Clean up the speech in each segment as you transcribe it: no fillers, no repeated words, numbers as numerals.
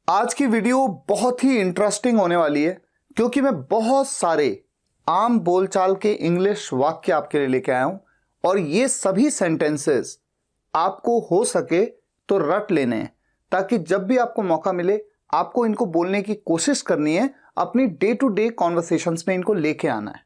आज की वीडियो बहुत ही इंटरेस्टिंग होने वाली है क्योंकि मैं बहुत सारे आम बोलचाल के इंग्लिश वाक्य आपके लिए लेके आया हूं और ये सभी सेंटेंसेस आपको हो सके तो रट लेने हैं ताकि जब भी आपको मौका मिले आपको इनको बोलने की कोशिश करनी है, अपनी डे टू डे कॉन्वर्सेशंस में इनको लेके आना है।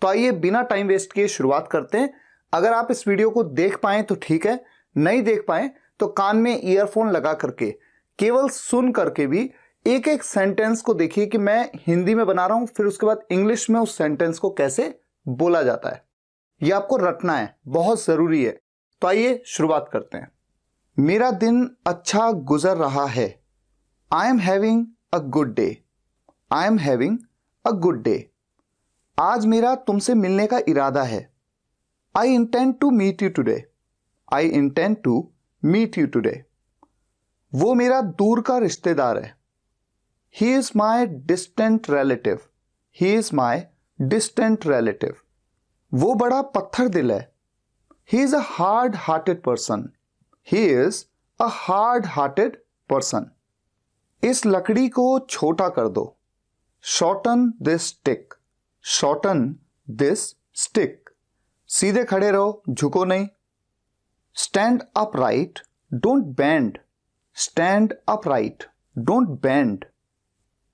तो आइए बिना टाइम वेस्ट किए शुरुआत करते हैं। अगर आप इस वीडियो को देख पाए तो ठीक है, नहीं देख पाए तो कान में ईयरफोन लगा करके केवल सुन करके भी एक एक सेंटेंस को देखिए कि मैं हिंदी में बना रहा हूं, फिर उसके बाद इंग्लिश में उस सेंटेंस को कैसे बोला जाता है। यह आपको रटना है, बहुत जरूरी है। तो आइए शुरुआत करते हैं। मेरा दिन अच्छा गुजर रहा है। I am having a good day. I am having a good day. आज मेरा तुमसे मिलने का इरादा है। I intend to meet you today. I intend to meet you today. वो मेरा दूर का रिश्तेदार है। He is my distant relative. He is my distant relative. वो बड़ा पत्थर दिल है। He is a hard hearted person. He is a hard hearted person. इस लकड़ी को छोटा कर दो। Shorten this stick. Shorten this stick. सीधे खड़े रहो, झुको नहीं। Stand up right, don't bend. Stand upright, don't bend.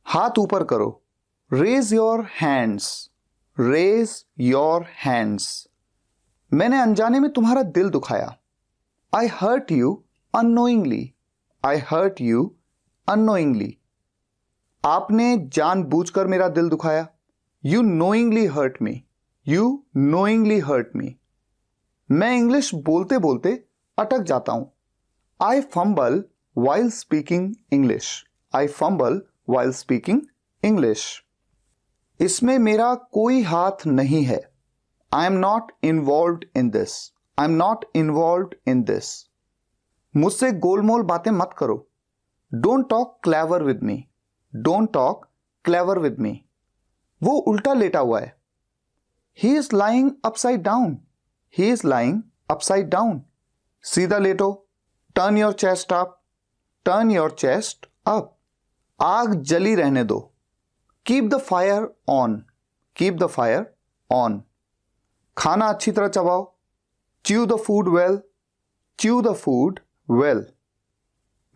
हाथ ऊपर करो। Raise your hands. Raise your hands. मैंने अनजाने में तुम्हारा दिल दुखाया। I hurt you unknowingly. I hurt you unknowingly. आपने जानबूझकर मेरा दिल दुखाया। You knowingly hurt me. You knowingly hurt me. मैं इंग्लिश बोलते बोलते अटक जाता हूं। I fumble while speaking English. I fumble while speaking English. इसमें मेरा कोई हाथ नहीं है। I am not involved in this. I am not involved in this. मुझसे गोलमोल बातें मत करो। Don't talk clever with me. Don't talk clever with me. वो उल्टा लेटा हुआ है। He is lying upside down. He is lying upside down. सीधा लेटो। Turn your chest up. Turn your chest up. आग जली रहने दो। Keep the fire on. Keep the fire on. खाना अच्छी तरह चबाओ। Chew the food well. Chew the food well.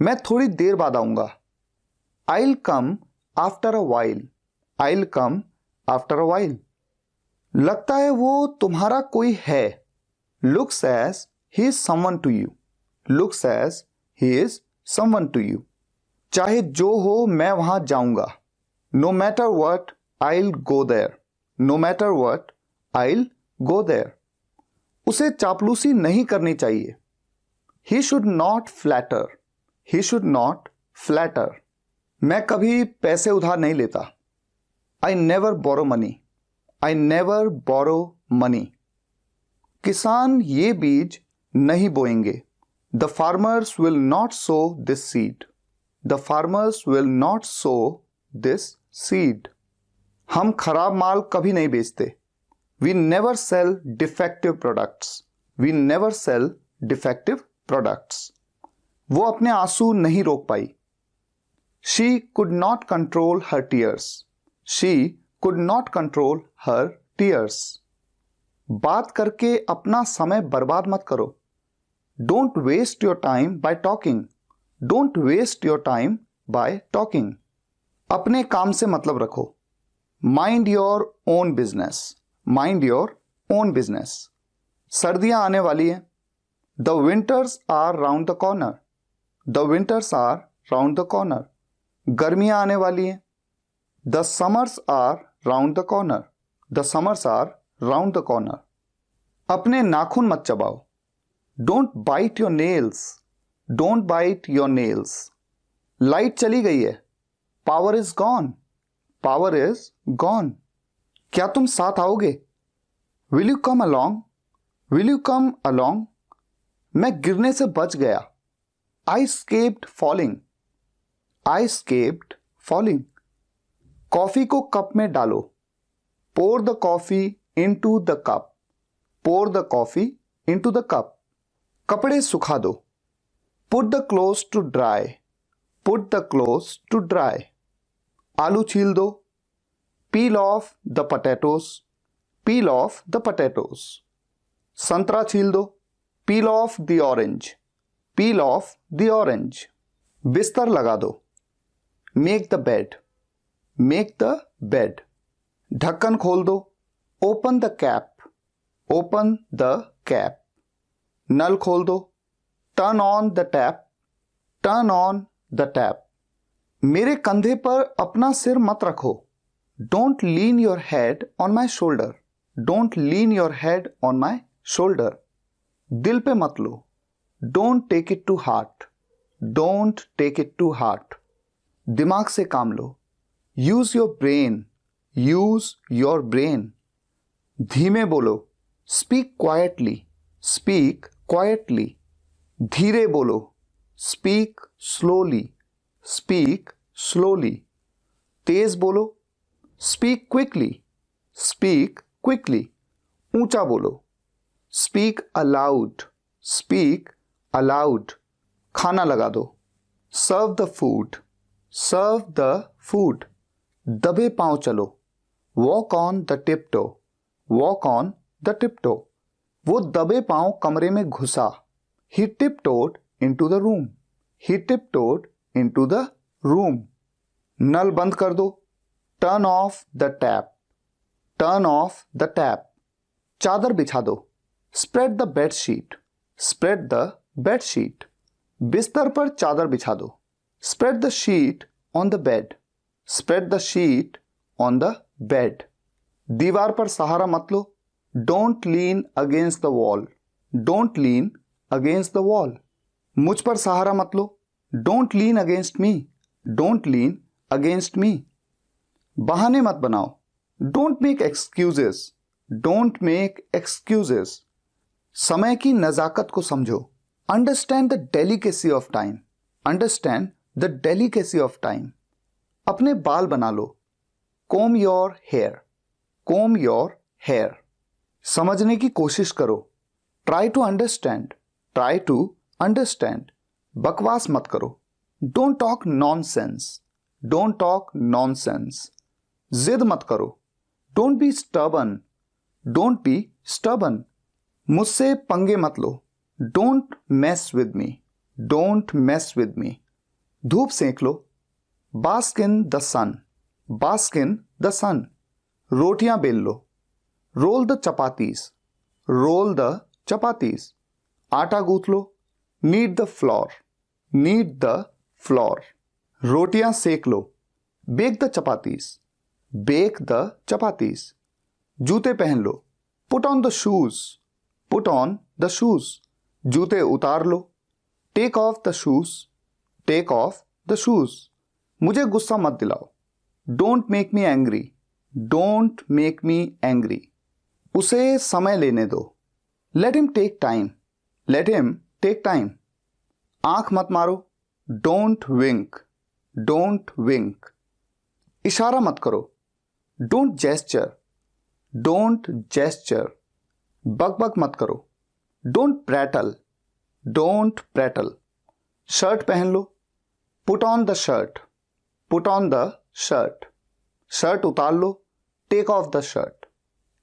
मैं थोड़ी देर बाद आऊंगा। I'll come after a while. I'll come after a while. लगता है वो तुम्हारा कोई है। Looks as he is someone to you. Looks as he is someone to you. चाहे जो हो मैं वहां जाऊंगा। No matter what, I'll go there. No matter what, I'll go there. उसे चापलूसी नहीं करनी चाहिए। He should not flatter. He should not flatter. मैं कभी पैसे उधार नहीं लेता। I never borrow money. I never borrow money. किसान ये बीज नहीं बोएंगे। The farmers will not sow this seed. The farmers will not sow this seed. हम खराब माल कभी नहीं बेचते। We never sell defective products. We never sell defective products. वो अपने आंसू नहीं रोक पाई। She could not control her tears. She could not control her tears. बात करके अपना समय बर्बाद मत करो। Don't waste your time by talking. Don't waste your time by talking. अपने काम से मतलब रखो। Mind your own business. Mind your own business. सर्दियां आने वाली हैं। The winters are round the corner. The winters are round the corner. गर्मियां आने वाली हैं। The summers are round the corner. The summers are round the corner. अपने नाखून मत चबाओ। Don't bite your nails. Don't bite your nails. Light चली गई है। Power is gone. Power is gone. क्या तुम साथ आओगे? Will you come along? Will you come along? मैं गिरने से बच गया। I escaped falling. I escaped falling. Coffee को कप में डालो। Pour the coffee into the cup. Pour the coffee into the cup. कपड़े सुखा दो। Put the clothes to dry. Put the clothes to dry. आलू छील दो। Peel off the potatoes. Peel off the potatoes. संतरा छील दो। Peel off the orange. Peel off the orange. बिस्तर लगा दो। Make the bed. Make the bed. ढक्कन खोल दो। Open the cap. Open the cap. नल खोल दो। Turn on the tap. Turn on the tap. मेरे कंधे पर अपना सिर मत रखो। Don't lean your head on my shoulder. Don't lean your head on my shoulder. दिल पे मत लो। Don't take it to heart. Don't take it to heart. दिमाग से काम लो। Use your brain. Use your brain. धीमे बोलो। Speak quietly. Speak quietly. धीरे बोलो। Speak slowly. Speak slowly. तेज बोलो। Speak quickly. Speak quickly. ऊंचा बोलो। Speak aloud. Speak aloud. खाना लगा दो। Serve the food. Serve the food. दबे पांव चलो। Walk on the tiptoe. Walk on the tiptoe. वो दबे पांव कमरे में घुसा। He tiptoed into the room. He tiptoed into the room. नल बंद कर दो। Turn off the tap. Turn off the tap. चादर बिछा दो। Spread the bedsheet. Spread the bedsheet. बिस्तर पर चादर बिछा दो। Spread the sheet on the bed. Spread the sheet on the bed. दीवार पर सहारा मत लो। Don't lean against the wall. Don't lean against the wall. मुझ पर सहारा मत लो। Don't lean against me. Don't lean against me. बहाने मत बनाओ। Don't make excuses. Don't make excuses. समय की नजाकत को समझो। Understand the delicacy of time. Understand the delicacy of time. अपने बाल बना लो। Comb your hair. Comb your hair. समझने की कोशिश करो। Try to understand. Try to understand. बकवास मत करो। Don't talk nonsense. Don't talk nonsense. जिद मत करो। Don't be stubborn. Don't be stubborn. मुझसे पंगे मत लो। Don't mess with me. Don't mess with me. धूप सेंक लो। Bask in the sun. Bask in the sun. रोटियां बेल लो। Roll the chapatis. Roll the chapatis. आटा गूंथ लो। Knead the flour. Knead the flour. रोटियां सेक लो। Bake the chapatis. Bake the chapatis. जूते पहन लो। Put on the shoes. Put on the shoes. जूते उतार लो। Take off the shoes. Take off the shoes. मुझे गुस्सा मत दिलाओ। Don't make me angry. Don't make me angry. उसे समय लेने दो। Let him take time. Let him take time. आंख मत मारो। Don't wink. Don't wink. इशारा मत करो। Don't gesture. Don't gesture. बकबक मत करो। Don't prattle. Don't prattle. Shirt पहन लो। Put on the shirt. Put on the shirt. Shirt उतार लो। Take off the shirt.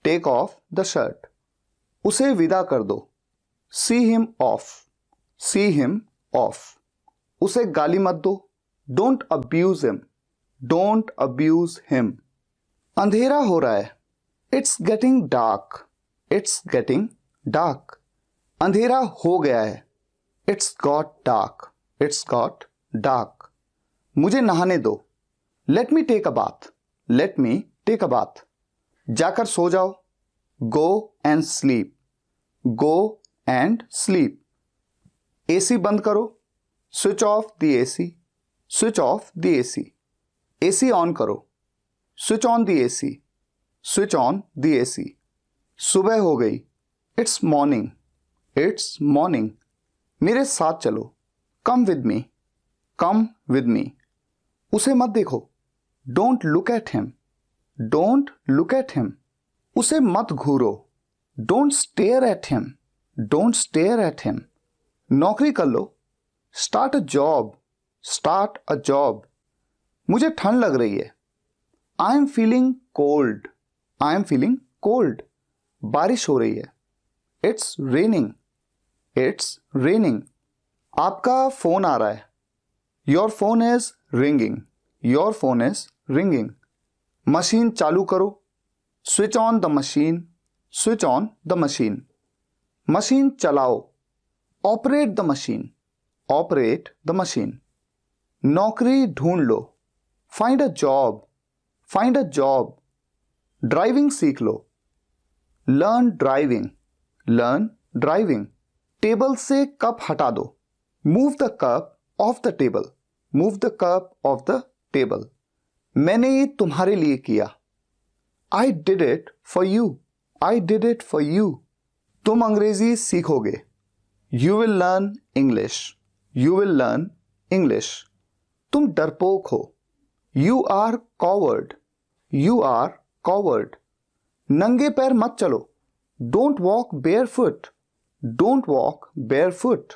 Take off the shirt. उसे विदा कर दो। See him off. See him off. उसे गाली मत दो। Don't abuse him. Don't abuse him. अंधेरा हो रहा है। It's getting dark. It's getting dark. अंधेरा हो गया है। It's got dark. It's got dark. मुझे नहाने दो। Let me take a bath. Let me take a bath. जाकर सो जाओ। Go and sleep. Go and sleep. AC बंद करो। Switch off the AC. Switch off the AC. AC on करो। Switch on the AC. Switch on the AC. सुबह हो गई। It's morning. It's morning. मेरे साथ चलो। Come with me. Come with me. उसे मत देखो। Don't look at him. Don't look at him. उसे मत घूरो। Don't stare at him. Don't stare at him. नौकरी कर लो। Start a job. Start a job. मुझे ठंड लग रही है। I am feeling cold. I am feeling cold. बारिश हो रही है। It's raining. It's raining. आपका फोन आ रहा है। Your phone is ringing. Your phone is ringing. Machine चालू करो। Switch on the machine. Switch on the machine. Machine चलाओ। Operate the machine. Operate the machine. नौकरी ढूंढ लो। Find a job. Find a job. Driving सीख लो। Learn driving. Learn driving. Table से cup हटा दो। Move the cup off the table. Move the cup off the table. मैंने ये तुम्हारे लिए किया। I did it for you. I did it for you. तुम अंग्रेजी सीखोगे। You will learn English. You will learn English. तुम डरपोक हो। You are coward. You are coward. नंगे पैर मत चलो। Don't walk bare foot. Don't walk bare foot.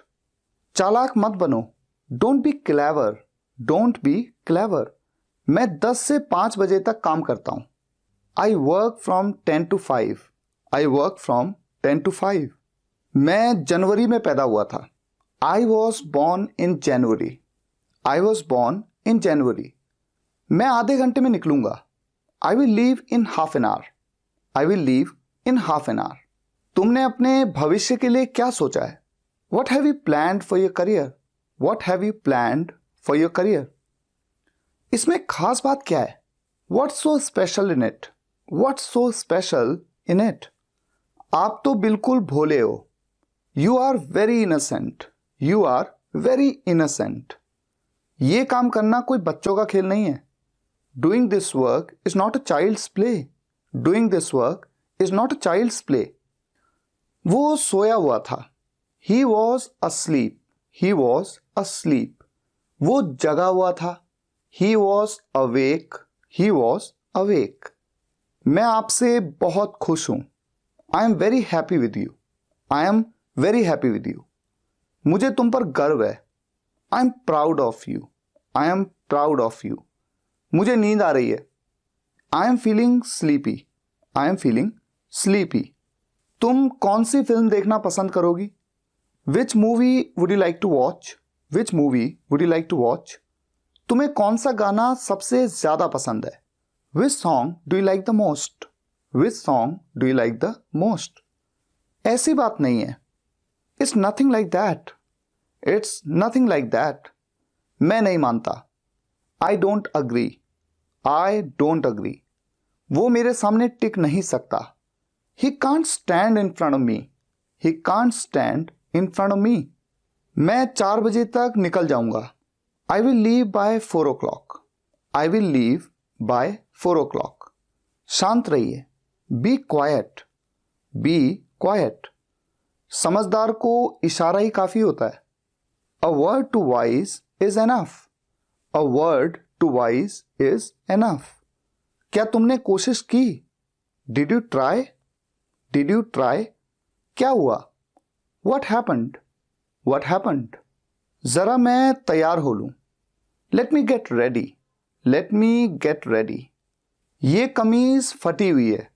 चालाक मत बनो। Don't be clever. Don't be clever. मैं 10 से 5 बजे तक काम करता हूं। I work from 10 to 5। I work from 10 to 5। मैं जनवरी में पैदा हुआ था। I was born in January. I was born in January. मैं आधे घंटे में निकलूंगा। I will leave in half an hour. I will leave in half an hour. तुमने अपने भविष्य के लिए क्या सोचा है? What have you planned for your career? What have you planned for your career? इसमें खास बात क्या है? What's so special in it? What's so special in it? आप तो बिल्कुल भोले हो। You are very innocent. You are very innocent. ये काम करना कोई बच्चों का खेल नहीं है। Doing this work is not a child's play. Doing this work is not a child's play. वो सोया हुआ था। He was asleep। He was asleep। वो जगा हुआ था। He was awake. He was awake. मैं आपसे बहुत खुश हूं। I am very happy with you. I am very happy with you. मुझे तुम पर गर्व है। I am proud of you. I am proud of you. मुझे नींद आ रही है। I am feeling sleepy. I am feeling sleepy. तुम कौन सी फिल्म देखना पसंद करोगी? विच movie would you like to watch? Which movie would you like to watch? तुम्हें कौन सा गाना सबसे ज्यादा पसंद है? Which song do you like the most? Which song do you like the most? ऐसी बात नहीं है। It's nothing like that. It's nothing like that. मैं नहीं मानता। I don't agree. I don't agree. वो मेरे सामने टिक नहीं सकता। He can't stand in front of me. He can't stand in front of me. मैं 4 बजे तक निकल जाऊंगा। I will leave by 4 o'clock। I will leave by 4 o'clock। शांत रहिए। Be quiet. Be quiet. समझदार को इशारा ही काफी होता है। A word to wise is enough. A word to wise is enough. क्या तुमने कोशिश की? Did you try? Did you try? क्या हुआ? What happened? What happened? जरा मैं तैयार हो लूं। Late me get ready. Let me get ready. ये कमीज फटी हुई है।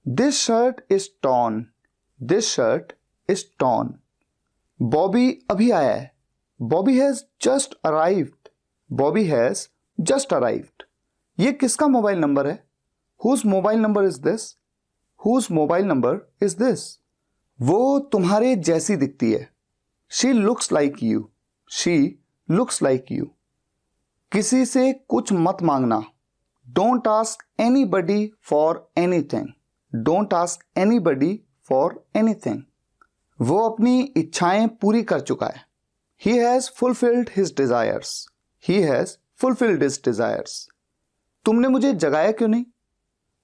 This shirt is torn. This shirt is torn. Bobby अभी आया है। Bobby has just arrived. Bobby has just arrived. ये किसका मोबाइल नंबर है? Whose mobile number is this? Whose mobile number is this? वो तुम्हारे जैसी दिखती है। She looks like you. She looks like you. किसी से कुछ मत मांगना। Don't ask anybody for anything. Don't ask anybody for anything. वो अपनी इच्छाएं पूरी कर चुका है। He has fulfilled his desires. He has fulfilled his desires. तुमने मुझे जगाया क्यों नहीं?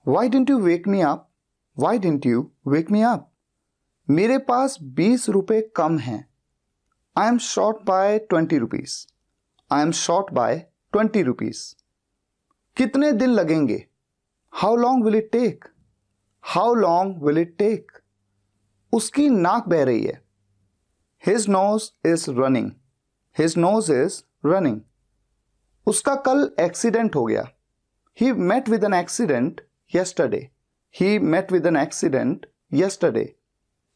Why didn't you wake me up? Why didn't you wake me up? मेरे पास 20 रुपए कम हैं। I am short by 20 rupees. I am short by 20 rupees. कितने दिन लगेंगे? How long will it take? How long will it take? उसकी नाक बह रही है। His nose is running. His nose is running. उसका कल एक्सीडेंट हो गया। He met with an accident yesterday. He met with an accident yesterday.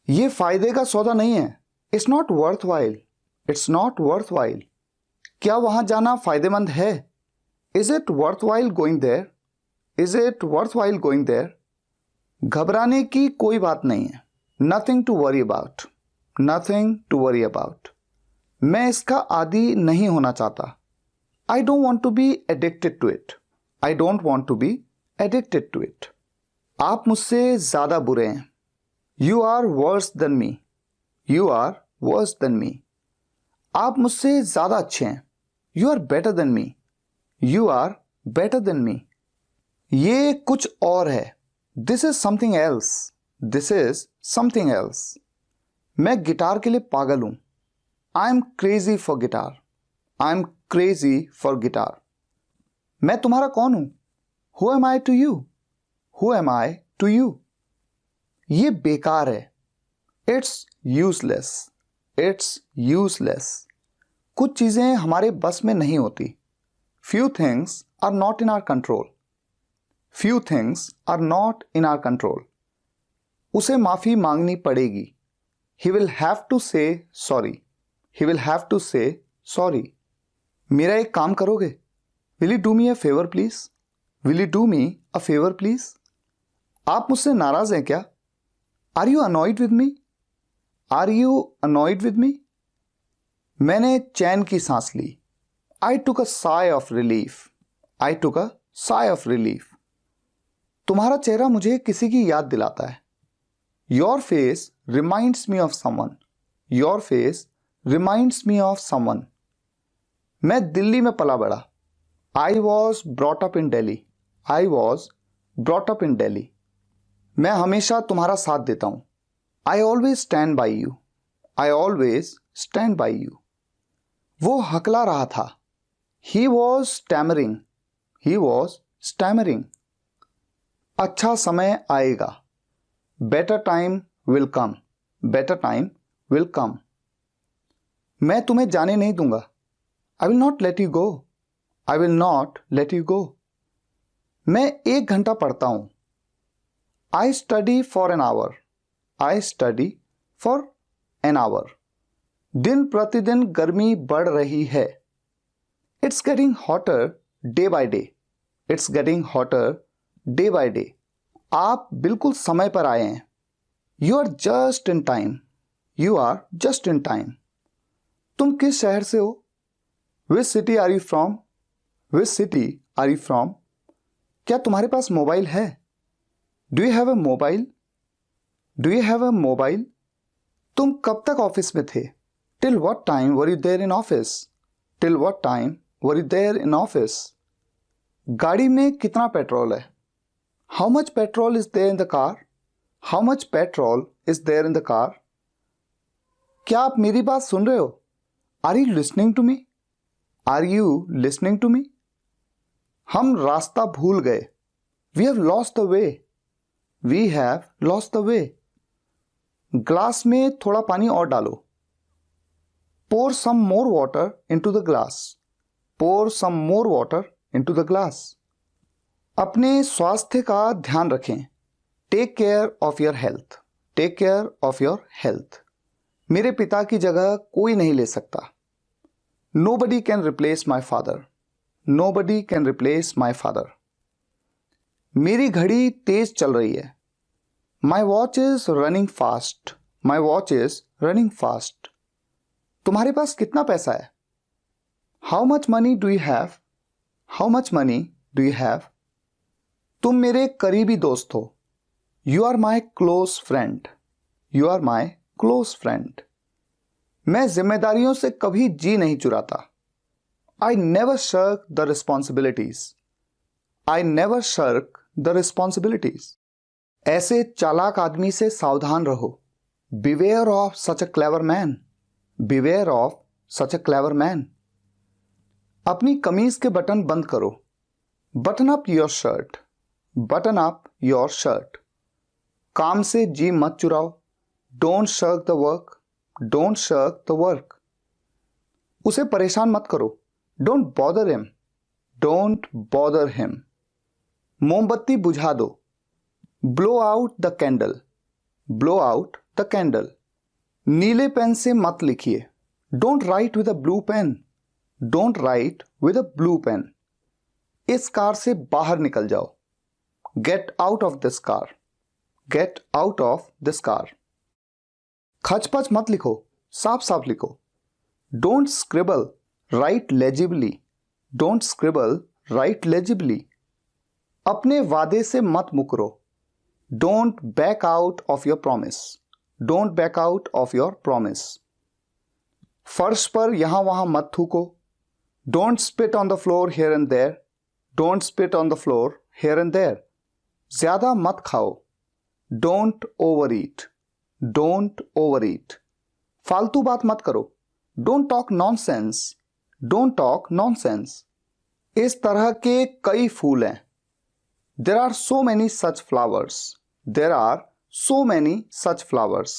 ये फायदे का सौदा नहीं है। It's not worth while. It's not worth while. क्या वहां जाना फायदेमंद है? Is it worth while going there? Is it worth while going there? घबराने की कोई बात नहीं है। Nothing to worry about. Nothing to worry about. मैं इसका आदी नहीं होना चाहता। I don't want to be addicted to it. I don't want to be addicted to it. आप मुझसे ज्यादा बुरे हैं। You are worse than me. You are worse than me. आप मुझसे ज्यादा अच्छे हैं। You are better than me. You are better than me. ये कुछ और है। This is something else. This is something else. मैं गिटार के लिए पागल हूं। I am crazy for guitar. I am crazy for guitar. मैं तुम्हारा कौन हूं? Who am I to you? Who am I to you? ये बेकार है। It's useless. It's useless. कुछ चीजें हमारे बस में नहीं होती। Few things are not in our control. Few things are not in our control. उसे माफी मांगनी पड़ेगी। He will have to say sorry. He will have to say sorry. मेरा एक काम करोगे? Will you do me a favour please? Will you do me a favour please? आप मुझसे नाराज हैं क्या? Are you annoyed with me? Are you annoyed with me? मैंने चैन की सांस ली। I took a sigh of relief. I took a sigh of relief. तुम्हारा चेहरा मुझे किसी की याद दिलाता है। Your face reminds me of someone. Your face reminds me of someone. मैं दिल्ली में पला बड़ा। I was brought up in daily. I was brought up in daily. मैं हमेशा तुम्हारा साथ देता हूं। I always stand by you. I always stand by you. वो हकला रहा था। He was stammering. He was stammering. अच्छा समय आएगा। Better time will come. Better time will come. मैं तुम्हें जाने नहीं दूंगा। I will not let you go. I will not let you go. मैं 1 घंटा पढ़ता हूं। I study for an hour. I study for an hour. दिन प्रतिदिन गर्मी बढ़ रही है। It's getting hotter day by day. It's getting hotter day by day. आप बिल्कुल समय पर आए हैं। You are just in time. You are just in time. तुम किस शहर से हो? Which city are you from? Which city are you from? क्या तुम्हारे पास मोबाइल है? Do you have a mobile? Do you have a mobile? तुम कब तक ऑफिस में थे? Till what time were you there in office? Till what time were you there in office? गाड़ी में कितना पेट्रोल है? How much petrol is there in the car? How much petrol is there in the car? क्या आप मेरी बात सुन रहे हो? Are you listening to me? Are you listening to me? हम रास्ता भूल गए। We have lost the way. We have lost the way. Glass में थोड़ा पानी और डालो। Pour some more water into the glass. Pour some more water into the glass. अपने स्वास्थ्य का ध्यान रखें। Take care of your health. Take care of your health. मेरे पिता की जगह कोई नहीं ले सकता। Nobody can replace my father. Nobody can replace my father. मेरी घड़ी तेज चल रही है। My watch is running fast. My watch is running fast. तुम्हारे पास कितना पैसा है? How much money do you have? How much money do you have? तुम मेरे करीबी दोस्त हो। You are my close friend. You are my close friend. मैं जिम्मेदारियों से कभी जी नहीं चुराता। I never shirk the responsibilities. I never shirk the responsibilities. ऐसे चालाक आदमी से सावधान रहो। Beware of such a clever man. Beware of such a clever man. अपनी कमीज के बटन बंद करो। Button up your shirt. Button up your shirt. काम से जी मत चुराओ। Don't shirk the work. Don't shirk the work. उसे परेशान मत करो। Don't bother him. Don't bother him. मोमबत्ती बुझा दो, blow out the candle, blow out the candle. नीले पेन से मत लिखिए, don't write with a blue pen, don't write with a blue pen. इस कार से बाहर निकल जाओ, get out of this car, get out of this car. खचपच मत लिखो, साफ साफ लिखो, don't scribble, write legibly, don't scribble, write legibly. अपने वादे से मत मुकरो, don't back out of your promise, don't back out of your promise. फर्श पर यहां वहां मत थूको, don't spit on the floor here and there, don't spit on the floor here and there. ज्यादा मत खाओ, don't overeat, don't overeat. फालतू बात मत करो, don't talk nonsense, don't talk nonsense. इस तरह के कई फूल हैं, there are so many such flowers, there are so many such flowers.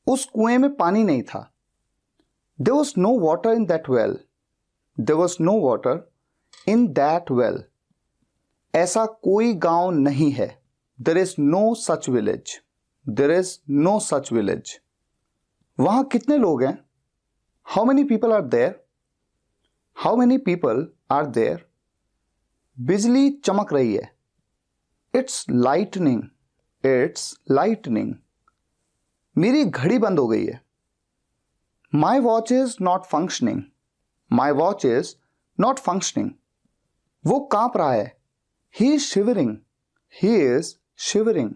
उस कुएं में पानी नहीं था, there was no water in that well, there was no water in that well. ऐसा कोई गांव नहीं है, there is no such village, there is no such village. वहां कितने लोग हैं, how many people are there, how many people are there. बिजली चमक रही है, इट्स लाइटनिंग, इट्स लाइटनिंग। मेरी घड़ी बंद हो गई है, my watch is not functioning, my watch is not functioning. वो कांप रहा है, he is shivering, he is shivering.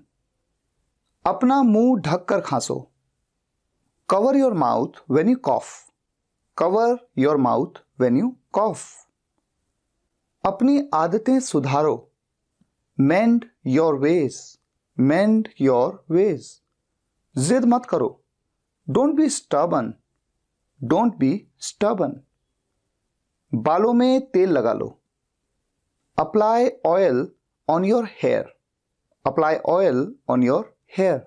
अपना मुंह ढककर खांसो, cover your mouth when you cough, cover your mouth when you cough. अपनी आदतें सुधारो, mend your ways, mend your ways. जिद मत करो, don't be stubborn, don't be stubborn. बालों में तेल लगा लो, apply oil on your hair, apply oil on your hair.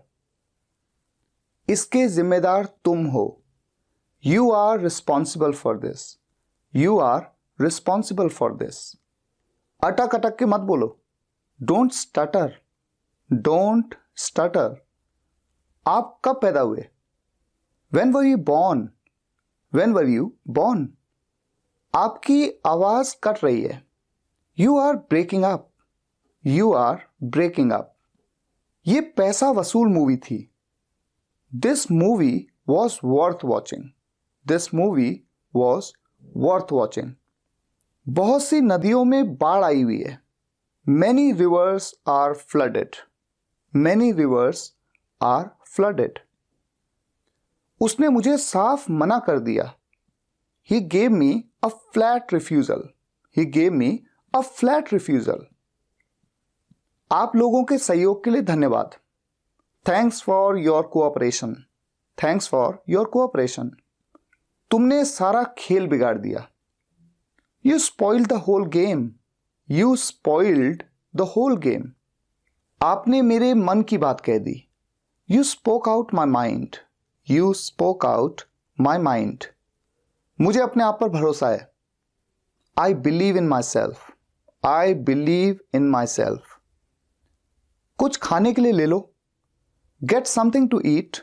इसके जिम्मेदार तुम हो, you are responsible for this, you are responsible for this. अटक अटक के मत बोलो, डोंट स्टटर, डोंट स्टटर। आप कब पैदा हुए, when were you born, when were you born. आपकी आवाज कट रही है, you are breaking up, you are breaking up. ये पैसा वसूल मूवी थी, this movie was worth watching, this movie was worth watching. बहुत सी नदियों में बाढ़ आई हुई है, many rivers are flooded, many rivers are flooded. उसने मुझे साफ मना कर दिया, he gave me a flat refusal, he gave me a flat refusal. आप लोगों के सहयोग के लिए धन्यवाद, thanks for your cooperation, thanks for your cooperation. तुमने सारा खेल बिगाड़ दिया, You spoiled the whole game. You spoiled the whole game. आपने मेरे मन की बात कह दी, You spoke out my mind. You spoke out my mind. मुझे अपने आप पर भरोसा है, I believe in myself. I believe in myself. कुछ खाने के लिए ले लो, Get something to eat.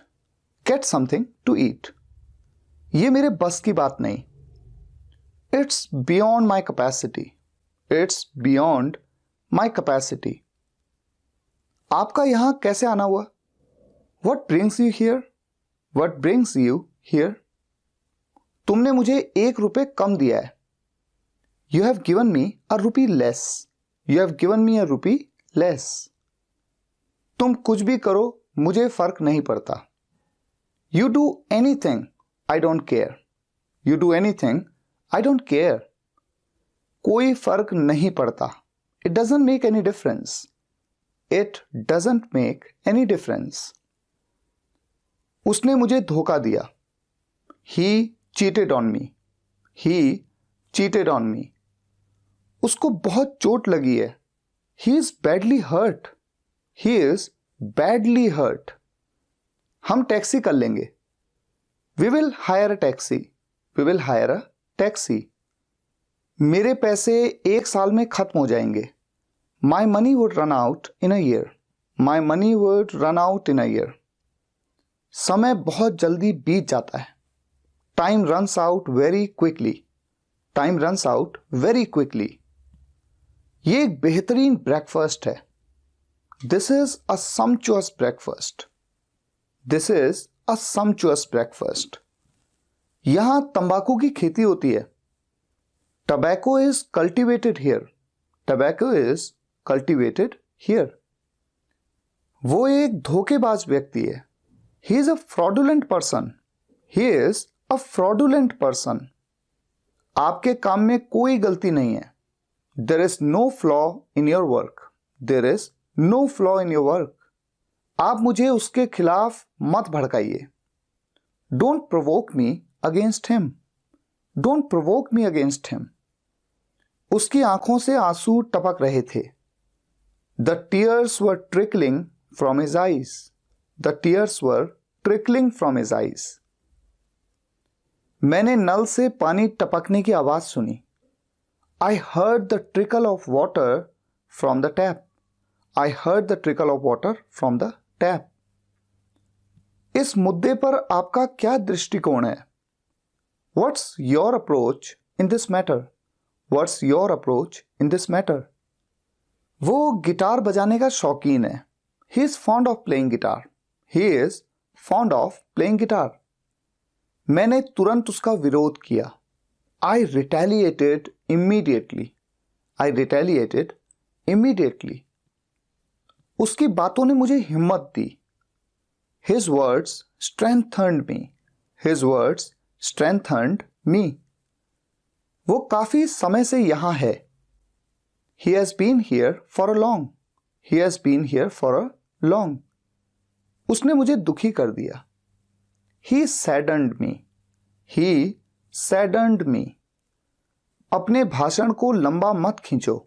Get something to eat. ये मेरे बस की बात नहीं, It's beyond my capacity. It's beyond my capacity. आपका यहां कैसे आना हुआ, What brings you here? What brings you here? तुमने मुझे ₹1 कम दिया है, You have given me a rupee less. You have given me a rupee less. तुम कुछ भी करो, मुझे फर्क नहीं पड़ता, You do anything, I don't care. You do anything, I don't care. कोई फर्क नहीं पड़ता, It doesn't make any difference. It doesn't make any difference. उसने मुझे धोखा दिया, He cheated on me. He cheated on me. उसको बहुत चोट लगी है, He is badly hurt. He is badly hurt. हम टैक्सी कर लेंगे, We will hire a taxi. We will hire a taxi. मेरे पैसे 1 साल में खत्म हो जाएंगे। My money would run out in a year. My money would run out in a year. समय बहुत जल्दी बीत जाता है। Time runs out very quickly. Time runs out very quickly. ये एक बेहतरीन ब्रेकफास्ट है। This is a sumptuous breakfast. This is a sumptuous breakfast. यहां तंबाकू की खेती होती है। Tobacco is cultivated here. Tobacco is cultivated here. वो एक धोखेबाज व्यक्ति है। He is a fraudulent person. He is a fraudulent person. आपके काम में कोई गलती नहीं है। There is no flaw in your work. There is no flaw in your work. आप मुझे उसके खिलाफ मत भड़काइए। Don't provoke me against him. Don't provoke me against him. उसकी आंखों से आंसू टपक रहे थे। The tears were trickling from his eyes. The tears were trickling from his eyes. मैंने नल से पानी टपकने की आवाज सुनी। I heard the trickle of water from the tap. I heard the trickle of water from the tap. इस मुद्दे पर आपका क्या दृष्टिकोण है? What's your approach in this matter? What's your approach in this matter? वो गिटार बजाने का शौकीन है। He is fond of playing guitar. He is fond of playing guitar. मैंने तुरंत उसका विरोध किया। I retaliated immediately. I retaliated immediately. उसकी बातों ने मुझे हिम्मत दी। His words strengthened me. His words strengthened me. वो काफी समय से यहां है। He has been here for a long. He has been here for a long. उसने मुझे दुखी कर दिया। He saddened me. He saddened me. अपने भाषण को लंबा मत खींचो।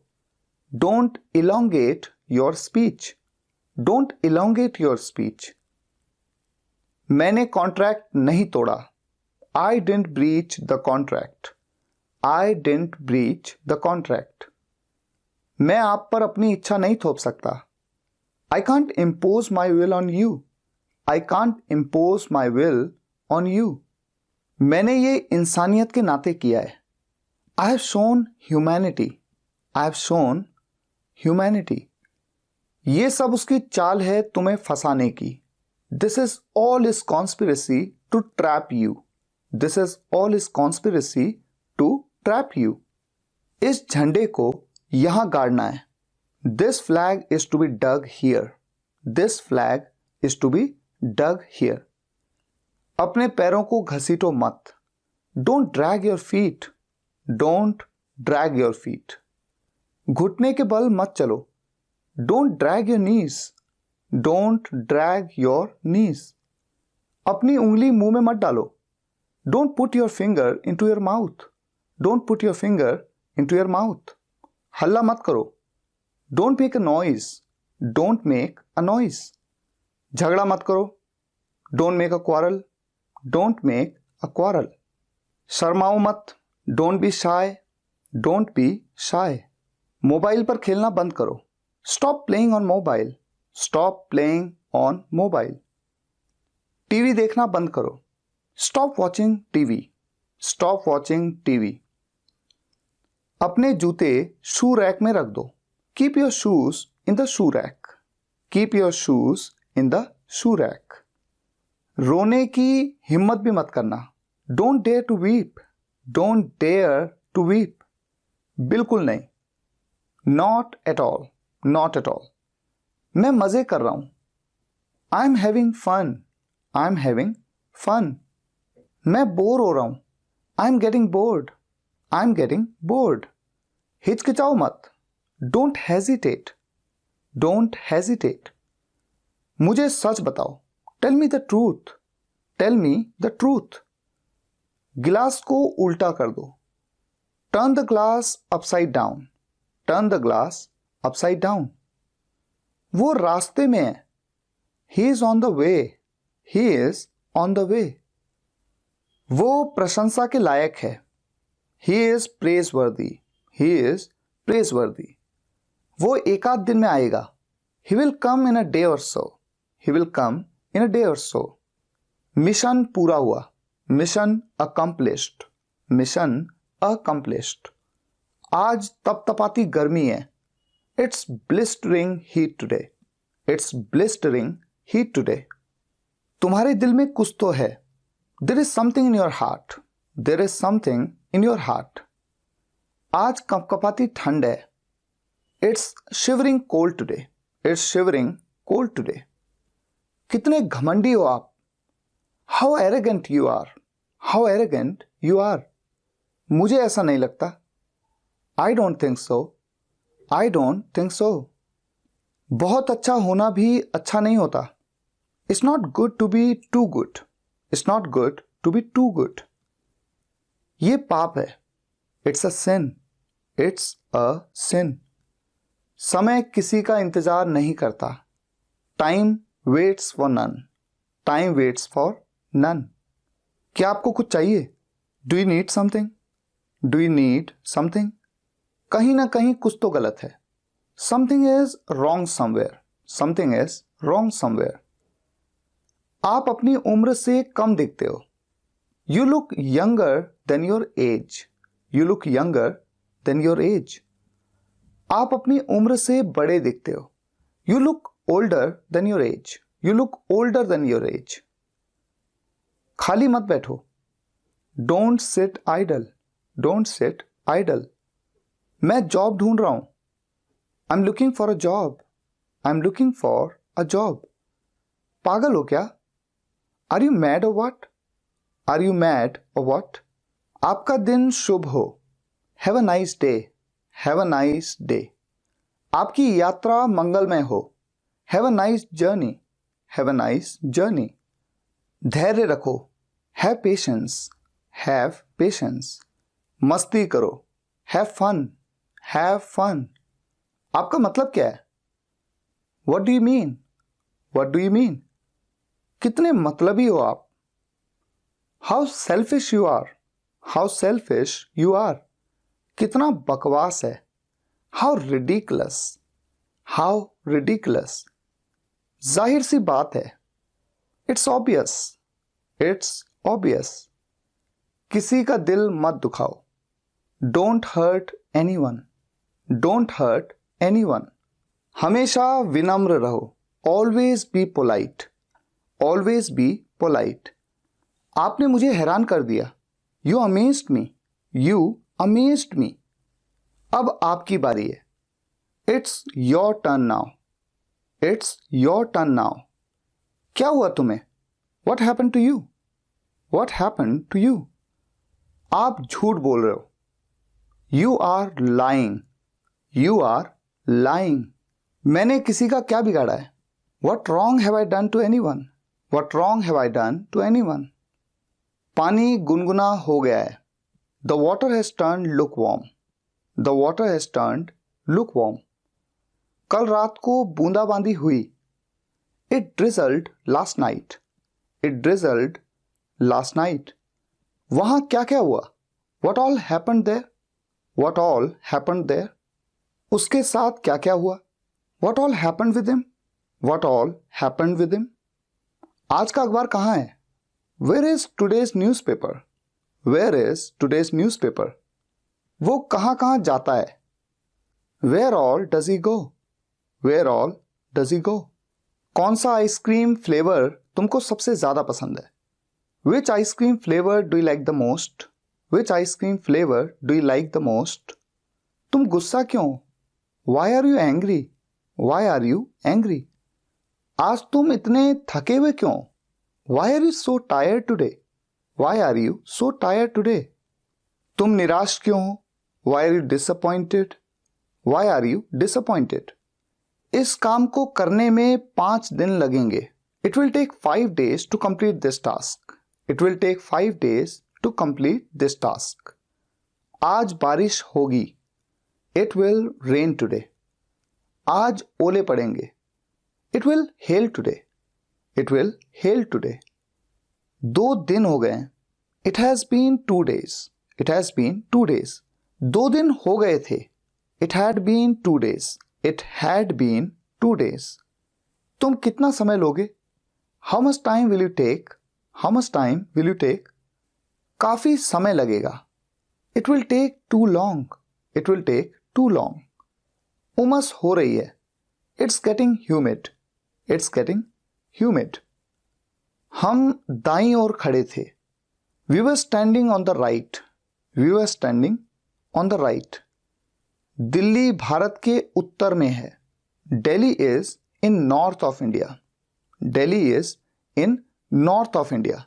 Don't elongate your speech. Don't elongate your speech. मैंने कॉन्ट्रैक्ट नहीं तोड़ा। I didn't breach the contract. I didn't breach the contract. मैं आप पर अपनी इच्छा नहीं थोप सकता। I can't impose my will on you. I can't impose my will on you. मैंने ये इंसानियत के नाते किया है। I have shown humanity. I have shown humanity. ये सब उसकी चाल है तुम्हें फंसाने की। This is all his conspiracy to trap you. This is all his conspiracy to trap you. इस झंडे को यहां गाड़ना है। This flag is to be dug here. This flag is to be dug here. अपने पैरों को घसीटो मत। Don't drag your feet. Don't drag your feet. घुटने के बल मत चलो। Don't drag your knees. Don't drag your knees. अपनी उंगली मुंह में मत डालो। Don't put your finger into your mouth. Don't put your finger into your mouth. हल्ला मत करो। Don't make a noise. Don't make a noise. झगड़ा मत करो। Don't make a quarrel. Don't make a quarrel. शर्माओ मत। Don't be shy. Don't be shy. Mobile पर खेलना बंद करो। Stop playing on mobile. Stop playing on mobile. TV देखना बंद करो। Stop watching TV. Stop watching TV. अपने जूते शू रैक में रख दो। Keep your shoes in the shoe rack. Keep your shoes in the shoe rack. रोने की हिम्मत भी मत करना। Don't dare to weep. Don't dare to weep. बिल्कुल नहीं। Not at all. Not at all. मैं मजे कर रहा हूं। I'm having fun. I'm having fun. मैं बोर हो रहा हूं। I'm getting bored. I'm getting bored. हिचकिचाओ मत। Don't hesitate. Don't hesitate. मुझे सच बताओ। Tell me the truth. Tell me the truth. गिलास को उल्टा कर दो। Turn the glass upside down. Turn the glass upside down. वो रास्ते में है। He is on the way. He is on the way. वो प्रशंसा के लायक है। He is प्रेजवर्दी, he is प्रेजवर्दी। वो एक आध दिन में आएगा, he will come in a day और सो, he will come in a day और सो। मिशन पूरा हुआ, मिशन अकम्प्लिश्ड, मिशन अकम्प्लिश्ड। आज तपतपाती गर्मी है, it's blistering heat today, it's blistering heat today. तुम्हारे दिल में कुछ तो है, there is something in your heart, there is something in your heart. आज कपकपाती ठंड है, it's shivering cold today, it's shivering cold today. कितने घमंडी हो आप, how arrogant you are, how arrogant you are. मुझे ऐसा नहीं लगता, I don't think so, I don't think so. बहुत अच्छा होना भी अच्छा नहीं होता, it's not good to be too good, it's not good to be too good. ये पाप है, it's a sin, it's a सिन। समय किसी का इंतजार नहीं करता, time waits for none, time waits for none. क्या आपको कुछ चाहिए, do you need something, do you need something. कहीं ना कहीं कुछ तो गलत है, something is wrong somewhere, something is wrong somewhere. आप अपनी उम्र से कम दिखते हो, you look younger than your age, you look younger than your age. आप अपनी उम्र से बड़े दिखते हो, you look older than your age, you look older than your age. खाली मत बैठो, don't sit idle, don't sit idle. मैं जॉब ढूंढ रहा हूं, I am looking for a job, I am looking for a job. पागल हो क्या, are you mad or what, are you mad or what. आपका दिन शुभ हो, have a nice day, have a nice day. आपकी यात्रा मंगलमय हो, have a nice journey, have a nice journey. धैर्य रखो, हैव पेशेंस, हैव पेशेंस। मस्ती करो, हैव फन, हैव फन। आपका मतलब क्या है, what do you mean, what do you mean. कितने मतलबी हो आप, how selfish you are, how selfish you are. कितना बकवास है, हाउ रिडिकुलस, हाउ रिडिकुलस। जाहिर सी बात है, इट्स ऑब्वियस, इट्स ऑब्वियस। किसी का दिल मत दुखाओ, don't hurt anyone, don't hurt anyone. हमेशा विनम्र रहो, always be polite, always be polite. आपने मुझे हैरान कर दिया, you amazed me, you amazed me. अब आपकी बारी है, it's your turn now, it's your turn now. क्या हुआ तुम्हें, what happen to you, what happen to you. आप झूठ बोल रहे हो, you are lying, you are lying. मैंने किसी का क्या बिगाड़ा है, what wrong have I done to anyone, what wrong have I done to anyone. पानी गुनगुना हो गया है, the water has turned lukewarm, the water has turned lukewarm. कल रात को बूंदाबांदी हुई, it drizzled last night, it drizzled last night. वहां क्या क्या हुआ, what all happened there, what all happened there. उसके साथ क्या क्या हुआ, what all happened with him, what all happened with him. आज का अखबार कहाँ है, where is today's newspaper, where is today's newspaper. वो कहाँ कहाँ जाता है, where all does he go, where all does he go. कौन सा आइसक्रीम फ्लेवर तुमको सबसे ज्यादा पसंद है, which ice cream flavour do you like the most, which ice cream flavour do you like the most. तुम गुस्सा क्यों, why are you angry, why are you angry. आज तुम इतने थके हुए क्यों, why are you so tired today, why are you so tired today. तुम निराश क्यों हो, why are you disappointed, why are you disappointed. इस काम को करने में 5 दिन लगेंगे, it will take 5 days to complete this task, it will take 5 days to complete this task. आज बारिश होगी, इट विल रेन टुडे। आज ओले पड़ेंगे, it will hail today, it will hail today. 2 दिन हो गए, it has been 2 days, it has been 2 days. 2 दिन हो गए थे. It had been 2 days. It had been 2 days. तुम कितना समय लोगे? How much time will you take? How much time will you take? काफी समय लगेगा. It will take too long. It will take too long. उमस हो रही है. It's getting humid. It's getting humid. हम दाईं ओर खड़े थे. We were standing on the right. We were standing on the right. Delhi Bharat के उत्तर में है. Delhi is in north of India. Delhi is in north of India.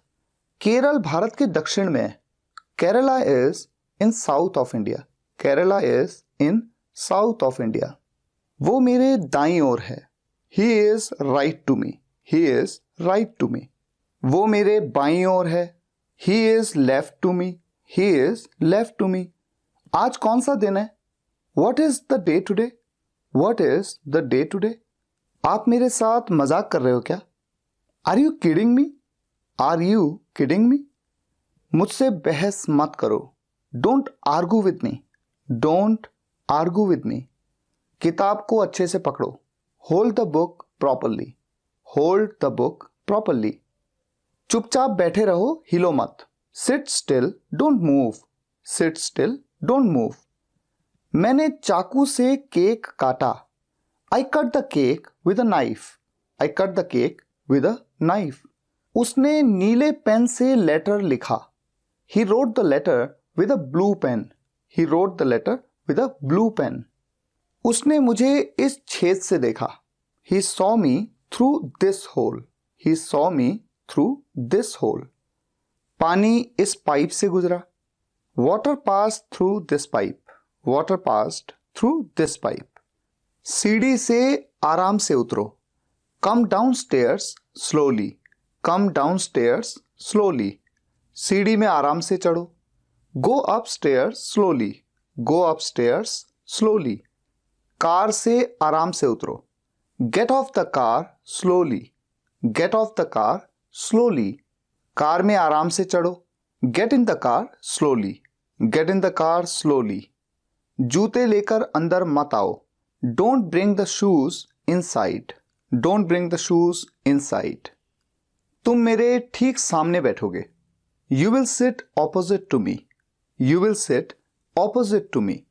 Kerala Bharat के दक्षिण में है. Kerala is in south of India. Kerala is in south of India. वो मेरे दाईं ओर है. He is right to me. He is right to me. वो मेरे बाईं ओर है. He is left to me. He is left to me. आज कौन सा दिन है? What is the day today? What is the day today? आप मेरे साथ मजाक कर रहे हो क्या? Are you kidding me? Are you kidding me? मुझसे बहस मत करो. Don't argue with me. Don't argue with me. किताब को अच्छे से पकड़ो. Hold the book properly. Hold the book properly. चुपचाप बैठे रहो, हिलो मत. Sit still, don't move. Sit still, don't move. मैंने चाकू से केक काटा. I cut the cake with a knife. I cut the cake with a knife. उसने नीले पेन से लेटर लिखा. He wrote the letter with a blue pen. He wrote the letter with a blue pen. उसने मुझे इस छेद से देखा. ही saw me through this hole. He saw me through this hole. पानी इस पाइप से गुजरा. Water pass through this pipe. Water passed through this pipe. सीढ़ी से आराम से उतरो. Come down stairs slowly. Come down stairs slowly. सीढ़ी में आराम से चढ़ो. Go up stairs slowly. Go up stairs slowly. Car से आराम से उतरो. Get off the car slowly. Get off the car slowly. Car में आराम से चढ़ो. Get in the car slowly. Get in the car slowly. जूते लेकर अंदर मत आओ. Don't bring the shoes inside. Don't bring the shoes inside. तुम मेरे ठीक सामने बैठोगे. You will sit opposite to me. You will sit opposite to me.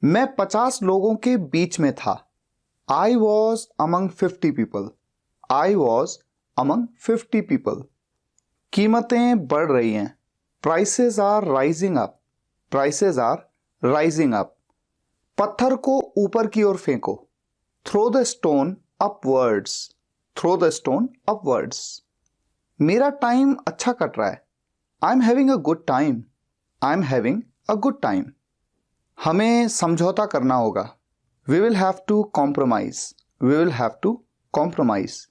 मैं 50 लोगों के बीच में था. I was among 50 people. I was among 50 people. कीमतें बढ़ रही हैं. Prices are rising up. Prices are rising up. पत्थर को ऊपर की ओर फेंको. Throw the stone upwards. Throw the stone upwards. मेरा टाइम अच्छा कट रहा है. I am having a good time. I am having a good time. हमें समझौता करना होगा. We will have to compromise. We will have to compromise.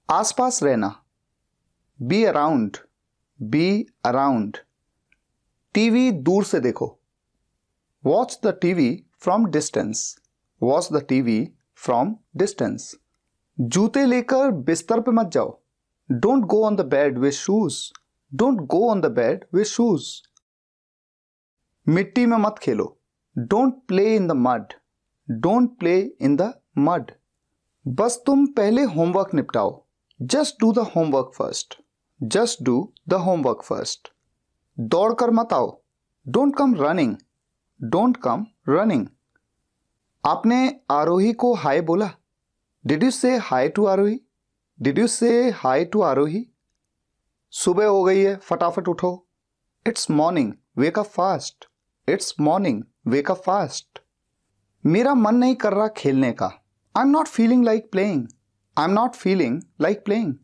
आसपास रहना. Be around. Be around. TV दूर से देखो. Watch the TV from distance. Watch the TV from distance. जूते लेकर बिस्तर पे मत जाओ. Don't go on the bed with shoes. Don't go on the bed with shoes. मिट्टी में मत खेलो. Don't play in the mud. Don't play in the mud. बस तुम पहले होमवर्क निपटाओ. Just do the homework first. Just do the homework first. दौड़कर मत आओ. Don't come running. Don't come running. आपने आरोही को हाय बोला. Did you say hi to Aarohi? Did you say hi to आरोही? सुबह हो गई है, फटाफट उठो. It's morning, wake up fast. It's morning, wake up fast. मेरा मन नहीं कर रहा खेलने का. I am not feeling like playing. I am not feeling like playing.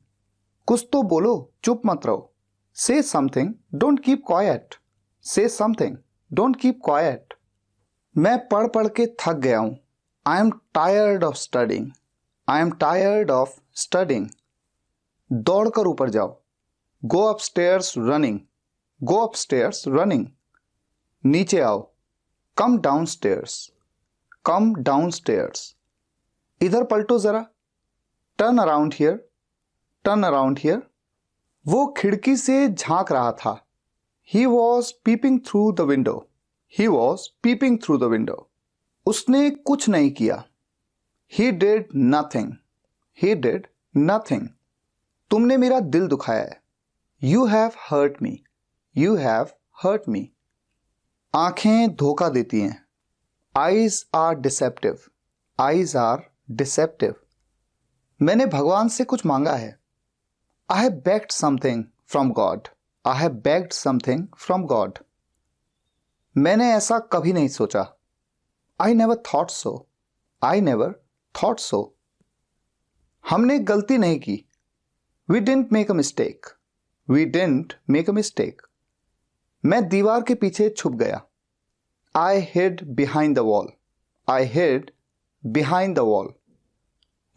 कुछ तो बोलो, चुप मत रहो. से समथिंग, डोंट कीप क्वाइट. से समथिंग, डोंट कीप क्वाइट. मैं पढ़ पढ़ के थक गया हूं. I am tired of studying. I am tired of studying. दौड़कर ऊपर जाओ. गो अप स्टेयर्स रनिंग. गो अप स्टेयर्स रनिंग. नीचे आओ. कम डाउन स्टेयर्स. कम डाउन स्टेयर्स. इधर पलटो जरा. Turn around here. Turn around here. वो खिड़की से झांक रहा था. He was peeping through the window. He was peeping through the window. उसने कुछ नहीं किया. He did nothing. He did nothing. तुमने मेरा दिल दुखाया है. You have hurt me. You have hurt me. आंखें धोखा देती हैं. Eyes are deceptive. Eyes are deceptive. मैंने भगवान से कुछ मांगा है. I have begged something from God. I have begged something from God. मैंने ऐसा कभी नहीं सोचा. I never thought so. I never thought so. हमने गलती नहीं की. We didn't make a mistake. We didn't make a mistake. मैं दीवार के पीछे छुप गया. I hid behind the wall. I hid behind the wall.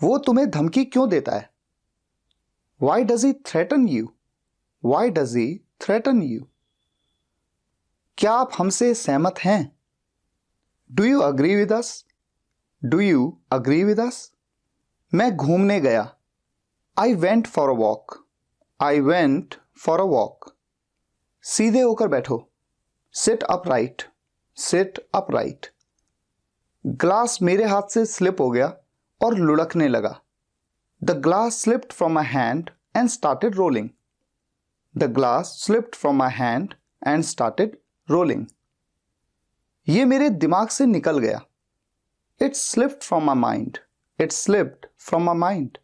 वो तुम्हें धमकी क्यों देता है? Why does he threaten you? Why does he threaten you? क्या आप हमसे सहमत हैं? Do you agree with us? Do you agree with us? मैं घूमने गया. I went for a walk. I went for a walk. सीधे होकर बैठो. Sit upright. Sit upright. Glass मेरे हाथ से स्लिप हो गया और लुढ़कने लगा. The glass slipped from my hand and started rolling. The glass slipped from my hand and started rolling. ये मेरे दिमाग से निकल गया. It slipped from my mind. It slipped from my mind.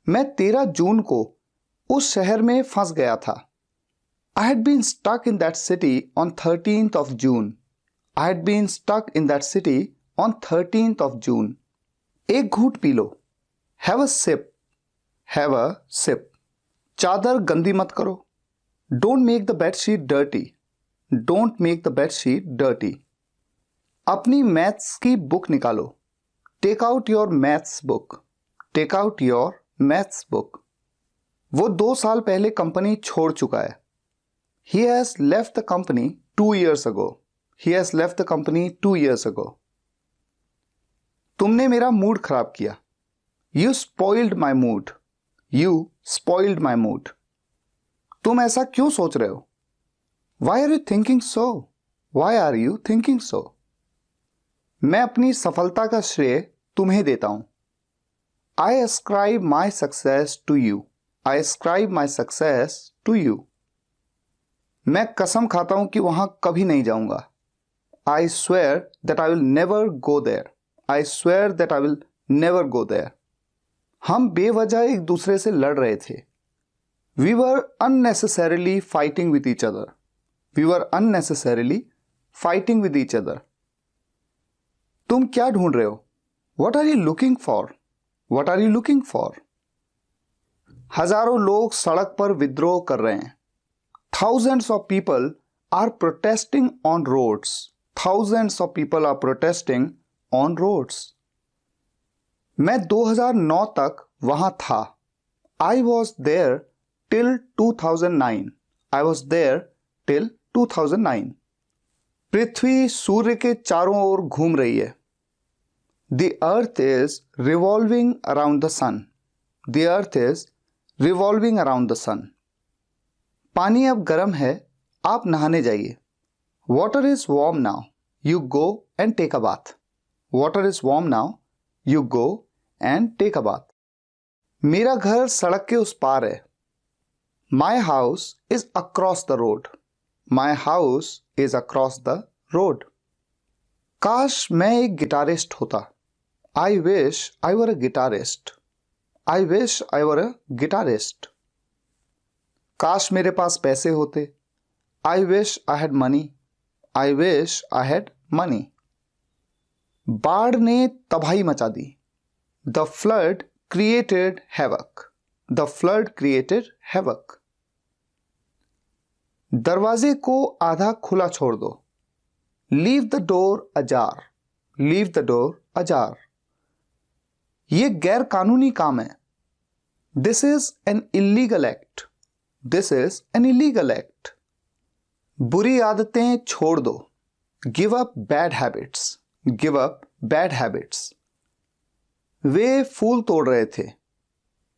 मैं 13 जून को उस शहर में फंस गया था. I had been stuck in that city on 13th of June. I had been stuck in that city on 13th of June. एक घूंट पी लो. Have a sip. Have a sip. चादर गंदी मत करो. Don't make the bed sheet dirty. Don't make the bed sheet dirty. अपनी maths की बुक निकालो. Take out your maths book. Take out your maths book. वो 2 साल पहले कंपनी छोड़ चुका है. He has left the company 2 years ago. He has left the company 2 years ago. तुमने मेरा मूड खराब किया. You spoiled my mood. You spoiled my mood. तुम ऐसा क्यों सोच रहे हो? Why are you thinking so? Why are you thinking so? मैं अपनी सफलता का श्रेय तुम्हें देता हूं. I ascribe my success to you. I ascribe my success to you. मैं कसम खाता हूं कि वहां कभी नहीं जाऊंगा. I swear that I will never go there. I swear that I will never go there. हम बेवजह एक दूसरे से लड़ रहे थे. We were unnecessarily fighting with each other. We were unnecessarily fighting with each other. तुम क्या ढूंढ रहे हो? What are you looking for? What are you looking for? हजारों लोग सड़क पर विद्रोह कर रहे हैं. Thousands of people are protesting on roads. Thousands of people are protesting on roads. मैं 2009 तक वहां था. I was there till 2009. I was there till 2009. पृथ्वी सूर्य के चारों ओर घूम रही है. The earth is revolving around the sun. The earth is revolving around the sun. पानी अब गर्म है. आप नहाने जाइए. Water is warm now. You go and take a bath. Water is warm now. You go and take a bath. मेरा घर सड़क के उस पार है. My house is across the road. My house is across the road. काश मैं एक guitarist होता. I wish I were a guitarist. I wish I were a guitarist. काश मेरे पास पैसे होते. I wish I had money. I wish I had money. बाढ़ ने तबाही मचा दी. The flood created havoc. The flood created havoc. दरवाजे को आधा खुला छोड़ दो. Leave the door ajar. Leave the door ajar. ये गैर कानूनी काम है. This is an illegal act. This is an illegal act. बुरी आदतें छोड़ दो. Give up bad habits. Give up bad habits. वे फूल तोड़ रहे थे.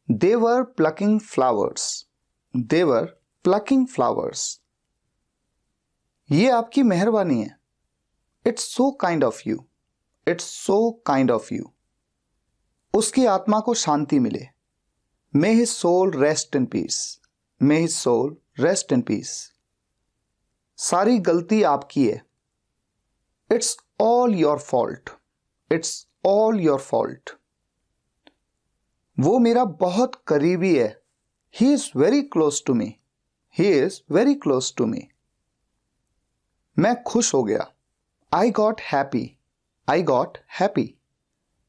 They were plucking flowers. They were plucking flowers. ये आपकी मेहरबानी है। It's so kind of you, it's so kind of you. उसकी आत्मा को शांति मिले। May his soul rest in peace, may his soul rest in peace. सारी गलती आपकी है। It's all your fault, it's all your fault. वो मेरा बहुत करीबी है। He is very close to me, he is very close to me. मैं खुश हो गया। I got happy, I got happy.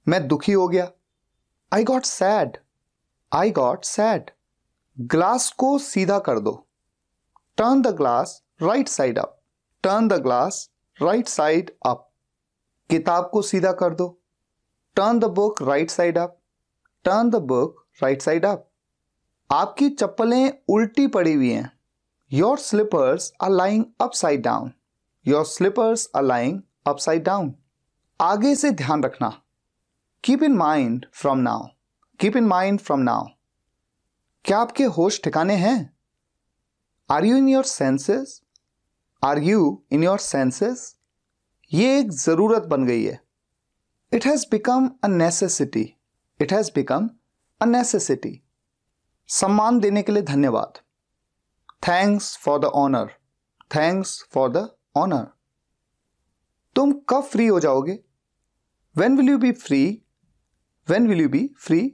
मैं दुखी हो गया। I got sad, I got sad. Glass को सीधा कर दो। Turn the glass right side up, turn the glass right side up. किताब को सीधा कर दो। Turn the book right side up, turn the book right side up. आपकी चप्पलें उल्टी पड़ी हुई हैं। Your slippers are lying upside down, your slippers are lying upside down. आगे से ध्यान रखना। Keep in mind from now, keep in mind from now. क्या आपके होश ठिकाने हैं? Are you in your senses, are you in your senses? ये एक जरूरत बन गई है। It has become a necessity, it has become a necessity. सम्मान देने के लिए धन्यवाद। Thanks for the honour, thanks for the honour. तुम कब फ्री हो जाओगे? When will you be free? When will you be free?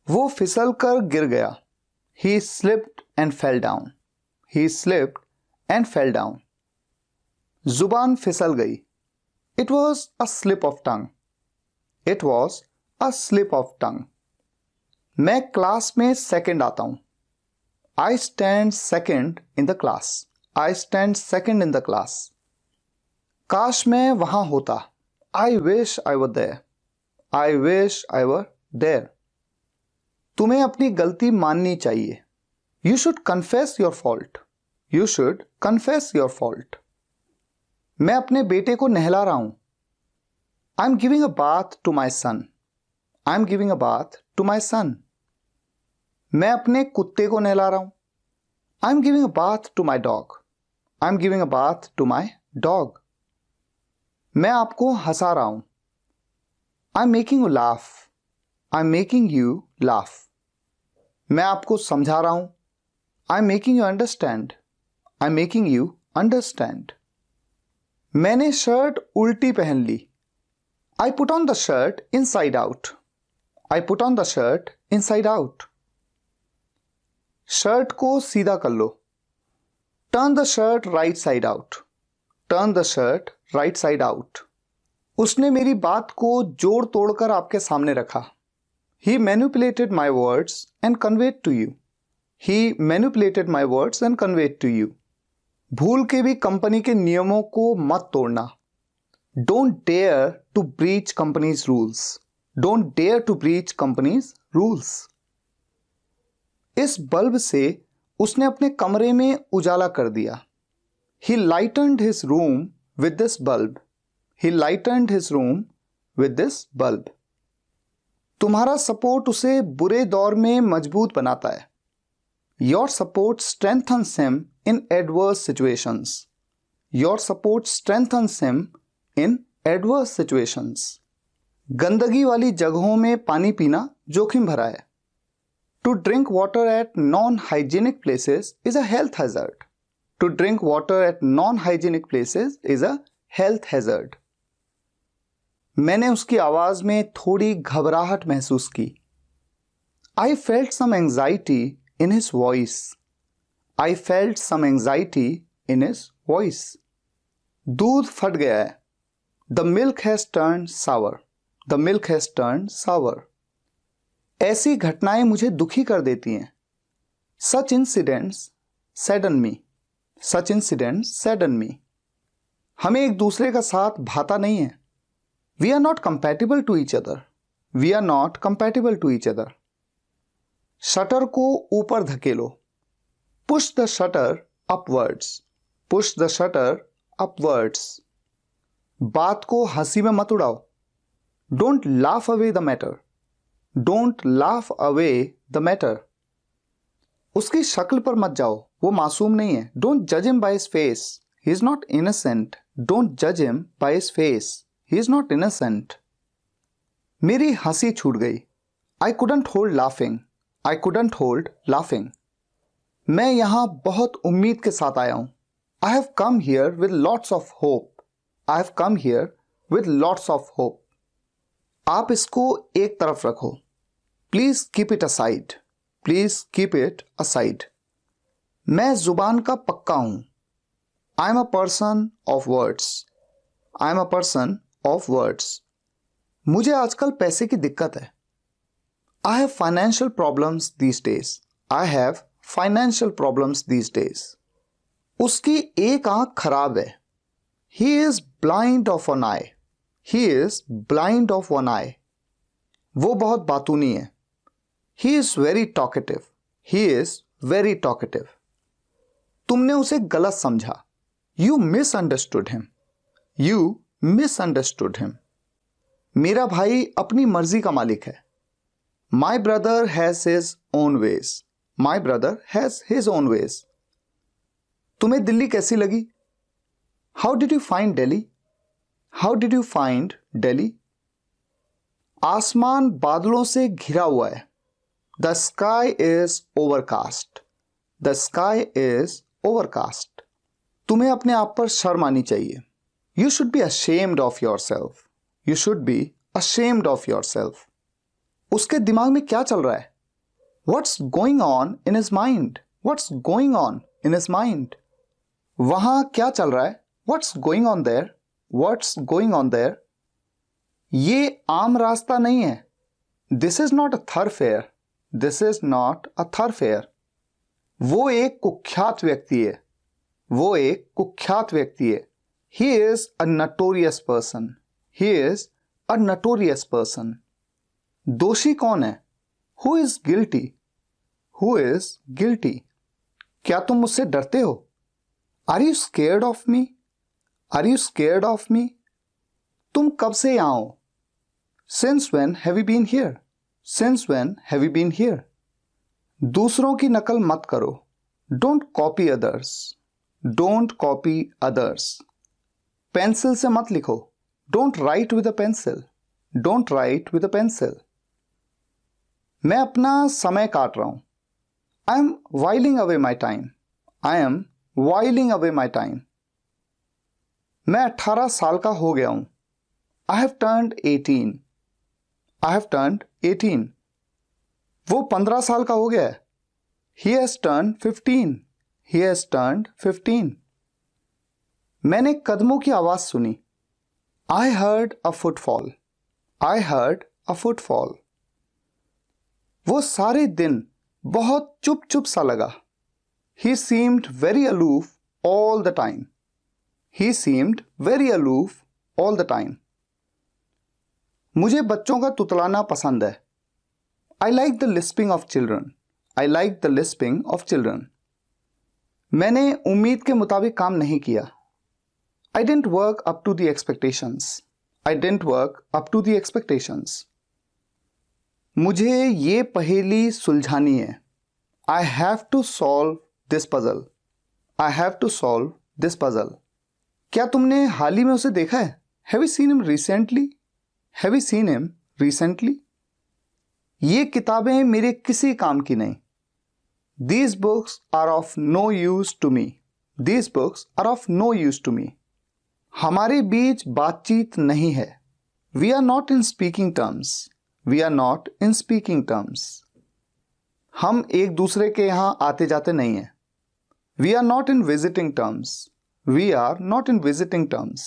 वो फिसल कर गिर गया। He slipped and fell down, he slipped and fell down. जुबान फिसल गई। It was a slip of tongue, it was a slip of tongue. मैं class में सेकंड आता हूं। I stand second in the class, I stand second in the class. काश मैं वहां होता। I wish I were there, I wish I were there. तुम्हें अपनी गलती माननी चाहिए। You should confess your fault, you should confess your fault. मैं अपने बेटे को नहला रहा हूं। I'm giving a bath to my son, I'm giving a bath to my son. मैं अपने कुत्ते को नहला रहा हूं। I'm giving a bath to my dog, I'm giving a bath to my dog. मैं आपको हंसा रहा हूं। I'm making you laugh, I'm making you laugh. मैं आपको समझा रहा हूं। I'm making you understand, I'm making you understand. मैंने शर्ट उल्टी पहन ली। I put on the shirt inside out, I put on the shirt inside out. Shirt को सीधा कर लो। Turn the shirt right side out, turn the shirt right side out. उसने मेरी बात को जोड़ तोड़कर आपके सामने रखा। He manipulated my words and conveyed to you, he manipulated my words and conveyed to you. भूल के भी कंपनी के नियमों को मत तोड़ना। Don't dare to breach company's rules, don't dare to breach company's rules. इस बल्ब से उसने अपने कमरे में उजाला कर दिया। He lightened his room with this bulb, he lightened his room with this bulb. तुम्हारा सपोर्ट उसे बुरे दौर में मजबूत बनाता है। Your support strengthens him in adverse situations, your support strengthens him in adverse situations. गंदगी वाली जगहों में पानी पीना जोखिम भरा है। To drink water at non-hygienic places is a health hazard. To drink water at non-hygienic places is a health hazard. मैंने उसकी आवाज में थोड़ी घबराहट महसूस की। I felt some anxiety in his voice. I felt some anxiety in his voice. दूध फट गया है। The milk has turned sour. The milk has turned sour. ऐसी घटनाएं मुझे दुखी कर देती हैं। Such incidents sadden me. Such incidents sadden me. हमें एक दूसरे का साथ भाता नहीं है। We are not compatible to each other. We are not compatible to each other. Shutter को ऊपर धकेलो। Push the shutter upwards. Push the shutter upwards. बात को हंसी में मत उड़ाओ। Don't laugh away the matter. Don't laugh away the matter. उसकी शक्ल पर मत जाओ, वो मासूम नहीं है। Don't judge him by his face. He is not innocent. Don't judge him by his face. He is not innocent. मेरी हंसी छूट गई. I couldn't hold laughing. I couldn't hold laughing. मैं यहां बहुत उम्मीद के साथ आया हूं. I have come here with lots of hope. I have come here with lots of hope. आप इसको एक तरफ रखो. Please keep it aside. Please keep it aside. मैं जुबान का पक्का हूं. I am a person of words. I am a person of words. मुझे आजकल पैसे की दिक्कत है. I have financial problems these days. I have financial problems these days. उसकी एक आंख खराब है. He is blind of one eye. He is blind of one eye. वो बहुत बातूनी है. He is very talkative. He is very talkative. तुमने उसे गलत समझा. You misunderstood him. You misunderstood him. मेरा भाई अपनी मर्जी का मालिक है. My brother has his own ways. My brother has his own ways. तुम्हें दिल्ली कैसी लगी? How did you find Delhi? How did you find Delhi? आसमान बादलों से घिरा हुआ है. The sky is overcast. The sky is overcast. तुम्हें अपने आप पर शर्म आनी चाहिए. You should be ashamed of yourself. You should be ashamed of yourself. उसके दिमाग में क्या चल रहा है? What's going on in his mind? What's going on in his mind? वहां क्या चल रहा है? What's going on there? What's going on there? ये आम रास्ता नहीं है. This is not a thoroughfare. This is not a thoroughfare. वो एक कुख्यात व्यक्ति है. वो एक कुख्यात व्यक्ति है. He is a notorious person. He is a notorious person. दोषी कौन है? Who is guilty? Who is guilty? क्या तुम मुझसे डरते हो? Are you scared of me? Are you scared of me? तुम कब से यहाँ हो? Since when have you been here? Since when have you been here? दूसरों की नकल मत करो. Don't copy others. Don't copy others. Pencil से मत लिखो. Don't write with a pencil. Don't write with a pencil. मैं अपना समय काट रहा हूं. I am whiling away my time. I am whiling away my time. मैं 18 साल का हो गया हूं. I have turned 18. I have turned 18. वो 15 साल का हो गया है. He has turned 15. He has turned 15. मैंने कदमों की आवाज सुनी. I heard a footfall. I heard a footfall. वो सारे दिन बहुत चुप चुप सा लगा. He seemed very aloof all the time. He seemed very aloof all the time. मुझे बच्चों का तुतलाना पसंद है. I like the lisping of children. I like the lisping of children. मैंने उम्मीद के मुताबिक काम नहीं किया. I didn't work up to the expectations. I didn't work up to the expectations. मुझे ये पहेली सुलझानी है. I have to solve this puzzle. I have to solve this puzzle. क्या तुमने हाल ही में उसे देखा है? Have you seen him recently? Have you seen him recently? ये किताबें मेरे किसी काम की नहीं. These books are of no use to me. These books are of no use to me. हमारे बीच बातचीत नहीं है. We are not in speaking terms. We are not in speaking terms. हम एक दूसरे के यहां आते जाते नहीं हैं. We are not in visiting terms. We are not in visiting terms.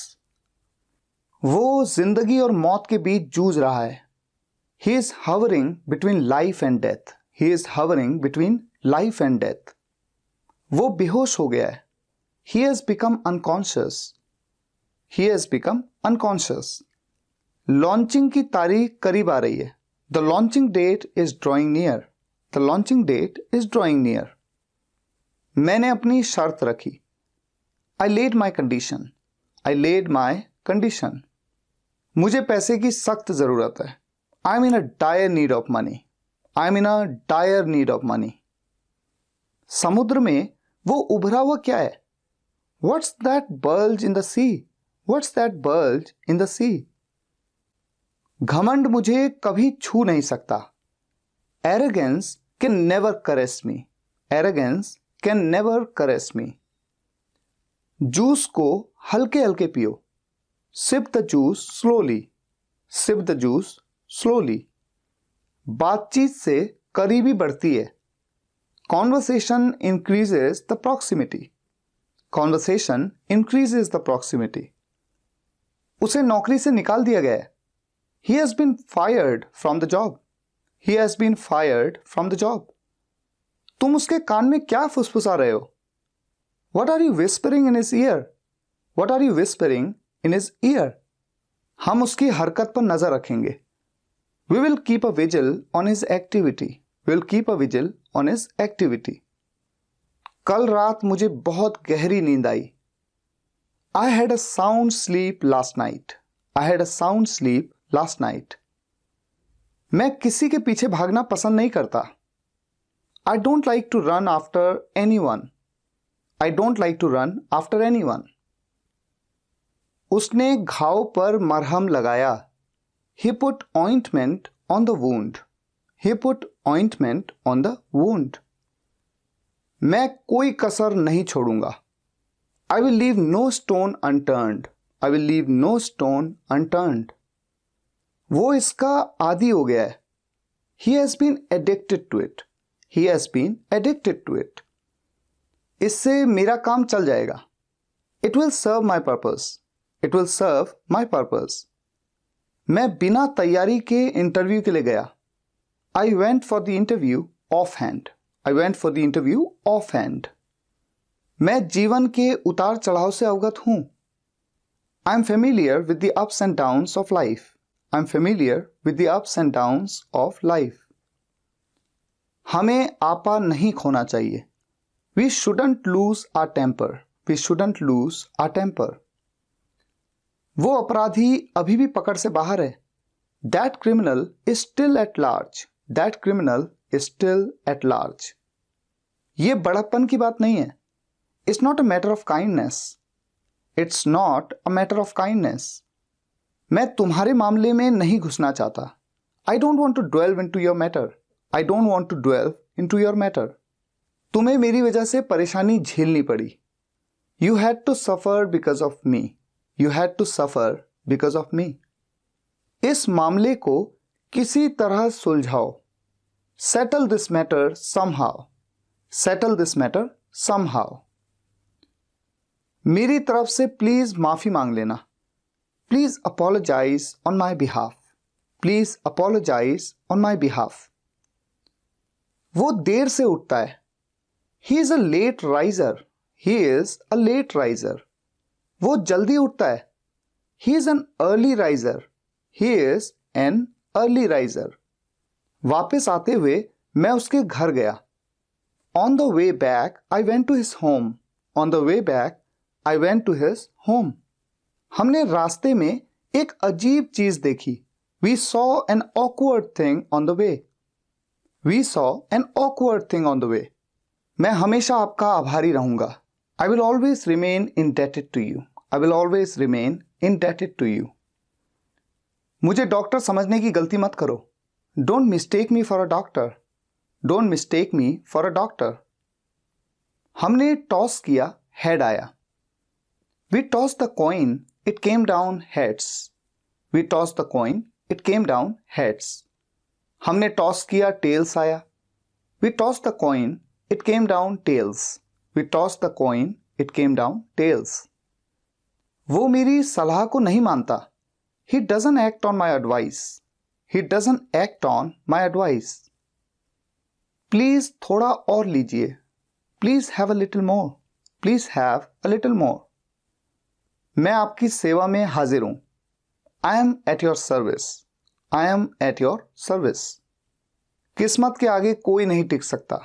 वो जिंदगी और मौत के बीच जूझ रहा है. He is hovering between life and death. He is hovering between life and death. वो बेहोश हो गया है. He has become unconscious. He has become unconscious. Launching की तारीख करीब आ रही है. The launching date is drawing near. The launching date is drawing near. मैंने अपनी शर्त रखी. I laid my condition. I laid my condition. मुझे पैसे की सख्त जरूरत है. I'm in a dire need of money. I'm in a dire need of money. समुद्र में वो उभरा हुआ क्या है? What's that bulge in the sea? What's that bulge in the sea? घमंड मुझे कभी छू नहीं सकता. Arrogance can never caress me. Arrogance can never caress me. Juice को हल्के हल्के पियो. Sip the juice slowly. Sip the juice slowly. बातचीत से करीबी बढ़ती है. Conversation increases the proximity. Conversation increases the proximity. उसे नौकरी से निकाल दिया गया है. He has been fired from the job. He has been fired from the job. तुम उसके कान में क्या फुसफुसा रहे हो? What are you whispering in his ear? What are you whispering in his ear? हम उसकी हरकत पर नजर रखेंगे. We will keep a vigil on his activity. We will keep a vigil on his activity. कल रात मुझे बहुत गहरी नींद आई. I had a sound sleep last night. I had a sound sleep last night. मैं किसी के पीछे भागना पसंद नहीं करता. I don't like to run after anyone. I don't like to run after anyone. उसने घाव पर मरहम लगाया. He put ointment on the wound. He put ointment on the wound. मैं कोई कसर नहीं छोड़ूंगा. I will leave no stone unturned. I will leave no stone unturned. वो इसका आदी हो गया है. He has been addicted to it. He has been addicted to it. इससे मेरा काम चल जाएगा. It will serve my purpose. It will serve my purpose. मैं बिना तैयारी के इंटरव्यू के लिए गया. I went for the interview offhand. I went for the interview offhand. मैं जीवन के उतार चढ़ाव से अवगत हूं. I am familiar with the ups and downs of life. I am familiar with the ups and downs of life. हमें आपा नहीं खोना चाहिए. We shouldn't lose our temper. We shouldn't lose our temper. वो अपराधी अभी भी पकड़ से बाहर है. That criminal is still at large. That criminal is still at large. ये बड़प्पन की बात नहीं है. It's not a matter of kindness. It's not a matter of kindness. मैं तुम्हारे मामले में नहीं घुसना चाहता. I don't want to delve into your matter. I don't want to delve into your matter. तुम्हें मेरी वजह से परेशानी झेलनी पड़ी. You had to suffer because of me. You had to suffer because of me. इस मामले को किसी तरह सुलझाओ. Settle this matter somehow. Settle this matter somehow. मेरी तरफ से प्लीज माफी मांग लेना. Please apologize on my behalf. Please apologize on my behalf. वो देर से उठता है. He is a late riser. He is a late riser. वो जल्दी उठता है. He is an early riser. He is an early riser. वापस आते हुए मैं उसके घर गया. On the way back, I went to his home. On the way back, I went to his home. हमने रास्ते में एक अजीब चीज देखी. We saw an awkward thing on the way. We saw an awkward thing on the way. मैं हमेशा आपका आभारी रहूंगा. I will always remain indebted to you. I will always remain indebted to you. मुझे डॉक्टर समझने की गलती मत करो. Don't mistake me for a doctor. Don't mistake me for a doctor. हमने टॉस किया, हेड आया. We tossed the coin, it came down heads. We tossed the coin, it came down heads. हमने toss किया, tales आया. We tossed the coin, it came down tails. We tossed the coin, it came down tails. वो मेरी सलाह को नहीं मानता. He doesn't act on my advice. He doesn't act on my advice. Please थोड़ा और लीजिए. Please have a little more. Please have a little more. मैं आपकी सेवा में हाजिर हूं. I am at your service. I am at your service. किस्मत के आगे कोई नहीं टिक सकता.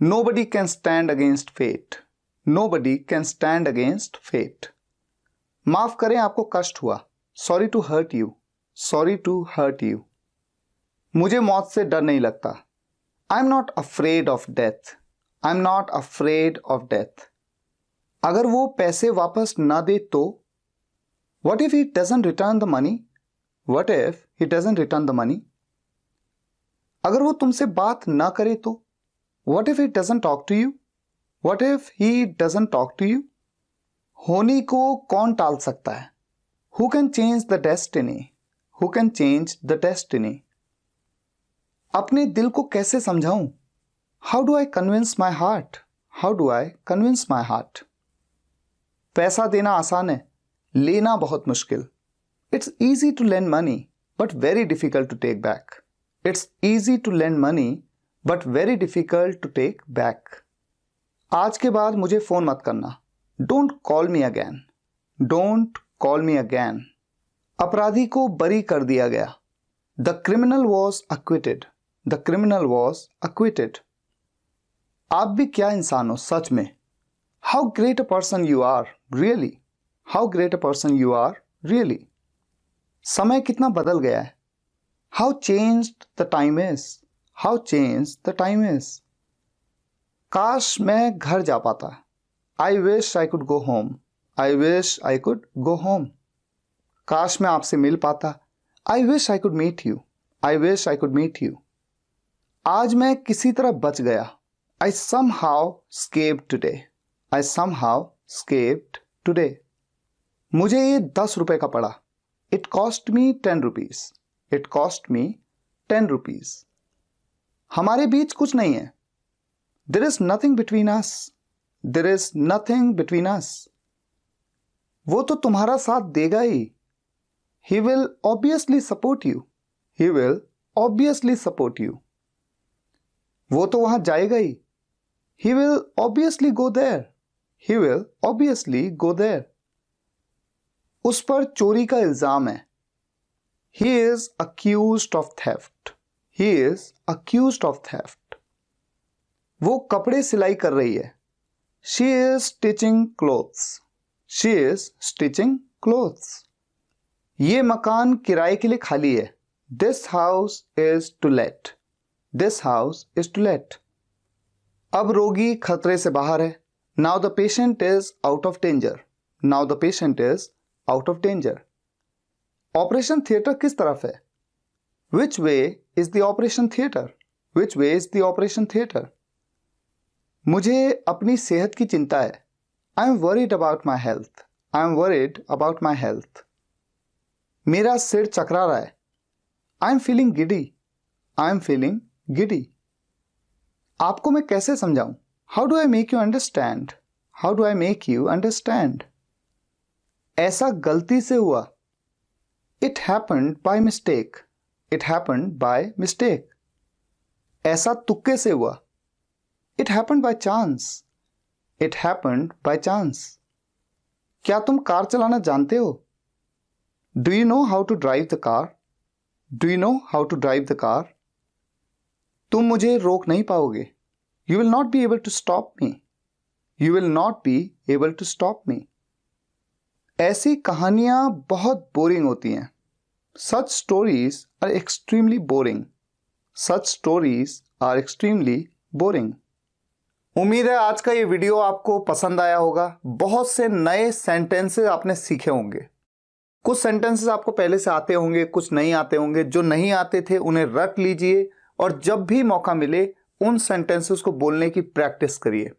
Nobody can stand against fate. Nobody can stand against fate. माफ करें, आपको कष्ट हुआ. Sorry to hurt you. Sorry to hurt you. मुझे मौत से डर नहीं लगता. I'm not afraid of death. I'm not afraid of death. अगर वो पैसे वापस ना दे तो? What if he doesn't return the money? What if he doesn't return the money? अगर वो तुमसे बात ना करे तो? What if he doesn't talk to you? What if he doesn't talk to you? होनी को कौन टाल सकता है? Who can change the destiny? Who can change the destiny? अपने दिल को कैसे समझाऊं? How do I convince my heart? How do I convince my heart? पैसा देना आसान है, लेना बहुत मुश्किल. It's easy to lend money, but very difficult to take back. It's easy to lend money, but very difficult to take back. आज के बाद मुझे फोन मत करना. Don't call me again. Don't call me again. अपराधी को बरी कर दिया गया. The criminal was acquitted. The criminal was acquitted. आप भी क्या इंसान हो सच में. How great a person you are, really. How great a person you are, really. समय कितना बदल गया है. How changed the time is. How changed the time is. काश मैं घर जा पाता. I wish I could go home. I wish I could go home. काश मैं आपसे मिल पाता. I wish I could meet you. I wish I could meet you. आज मैं किसी तरह बच गया. I somehow escaped today. I somehow escaped today. मुझे ये 10 रुपए का पड़ा. It cost me 10 rupees. It cost me 10 rupees. हमारे बीच कुछ नहीं है. There is nothing between us. There is nothing between us. वो तो तुम्हारा साथ देगा ही. He will obviously support you. He will obviously support you. वो तो वहां जाएगा ही. He will obviously go there. He will obviously go there. उस पर चोरी का इल्जाम है. He is accused of theft. He is accused of theft. वो कपड़े सिलाई कर रही है. She is stitching clothes. She is stitching clothes. ये मकान किराए के लिए खाली है. This house is to let. This house is to let. अब रोगी खतरे से बाहर है. Now the patient is out of danger. Now the patient is out of danger. Operation theatre किस तरफ है? Which way is the operation theater? Which way is the operation theater? मुझे अपनी सेहत की चिंता है. I am worried about my health. I am worried about my health. मेरा सिर चकरा रहा है. I am feeling giddy. I am feeling giddy. आपको मैं कैसे समझाऊं? How do I make you understand? How do I make you understand? ऐसा गलती से हुआ. It happened by mistake. It happened by mistake. ऐसा तुक्के से हुआ. It happened by chance. It happened by chance. क्या तुम कार चलाना जानते हो? Do you know how to drive the car? Do you know how to drive the car? तुम मुझे रोक नहीं पाओगे. You will not be able to stop me. You will not be able to stop me. ऐसी कहानियां बहुत boring होती हैं. Such stories are extremely boring. Such stories are extremely boring. उम्मीद है आज का ये वीडियो आपको पसंद आया होगा. बहुत से नए सेंटेंसेस आपने सीखे होंगे. कुछ सेंटेंसेस आपको पहले से आते होंगे, कुछ नहीं आते होंगे. जो नहीं आते थे उन्हें रट लीजिए और जब भी मौका मिले उन सेंटेंसेस को बोलने की प्रैक्टिस करिए.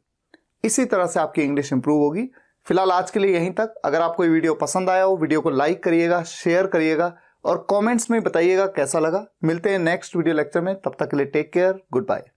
इसी तरह से आपकी इंग्लिश इंप्रूव होगी. फिलहाल आज के लिए यहीं तक. अगर आपको ये वीडियो पसंद आया हो, वीडियो को लाइक करिएगा, शेयर करिएगा और कमेंट्स में बताइएगा कैसा लगा. मिलते हैं नेक्स्ट वीडियो लेक्चर में. तब तक के लिए टेक केयर. Good bye.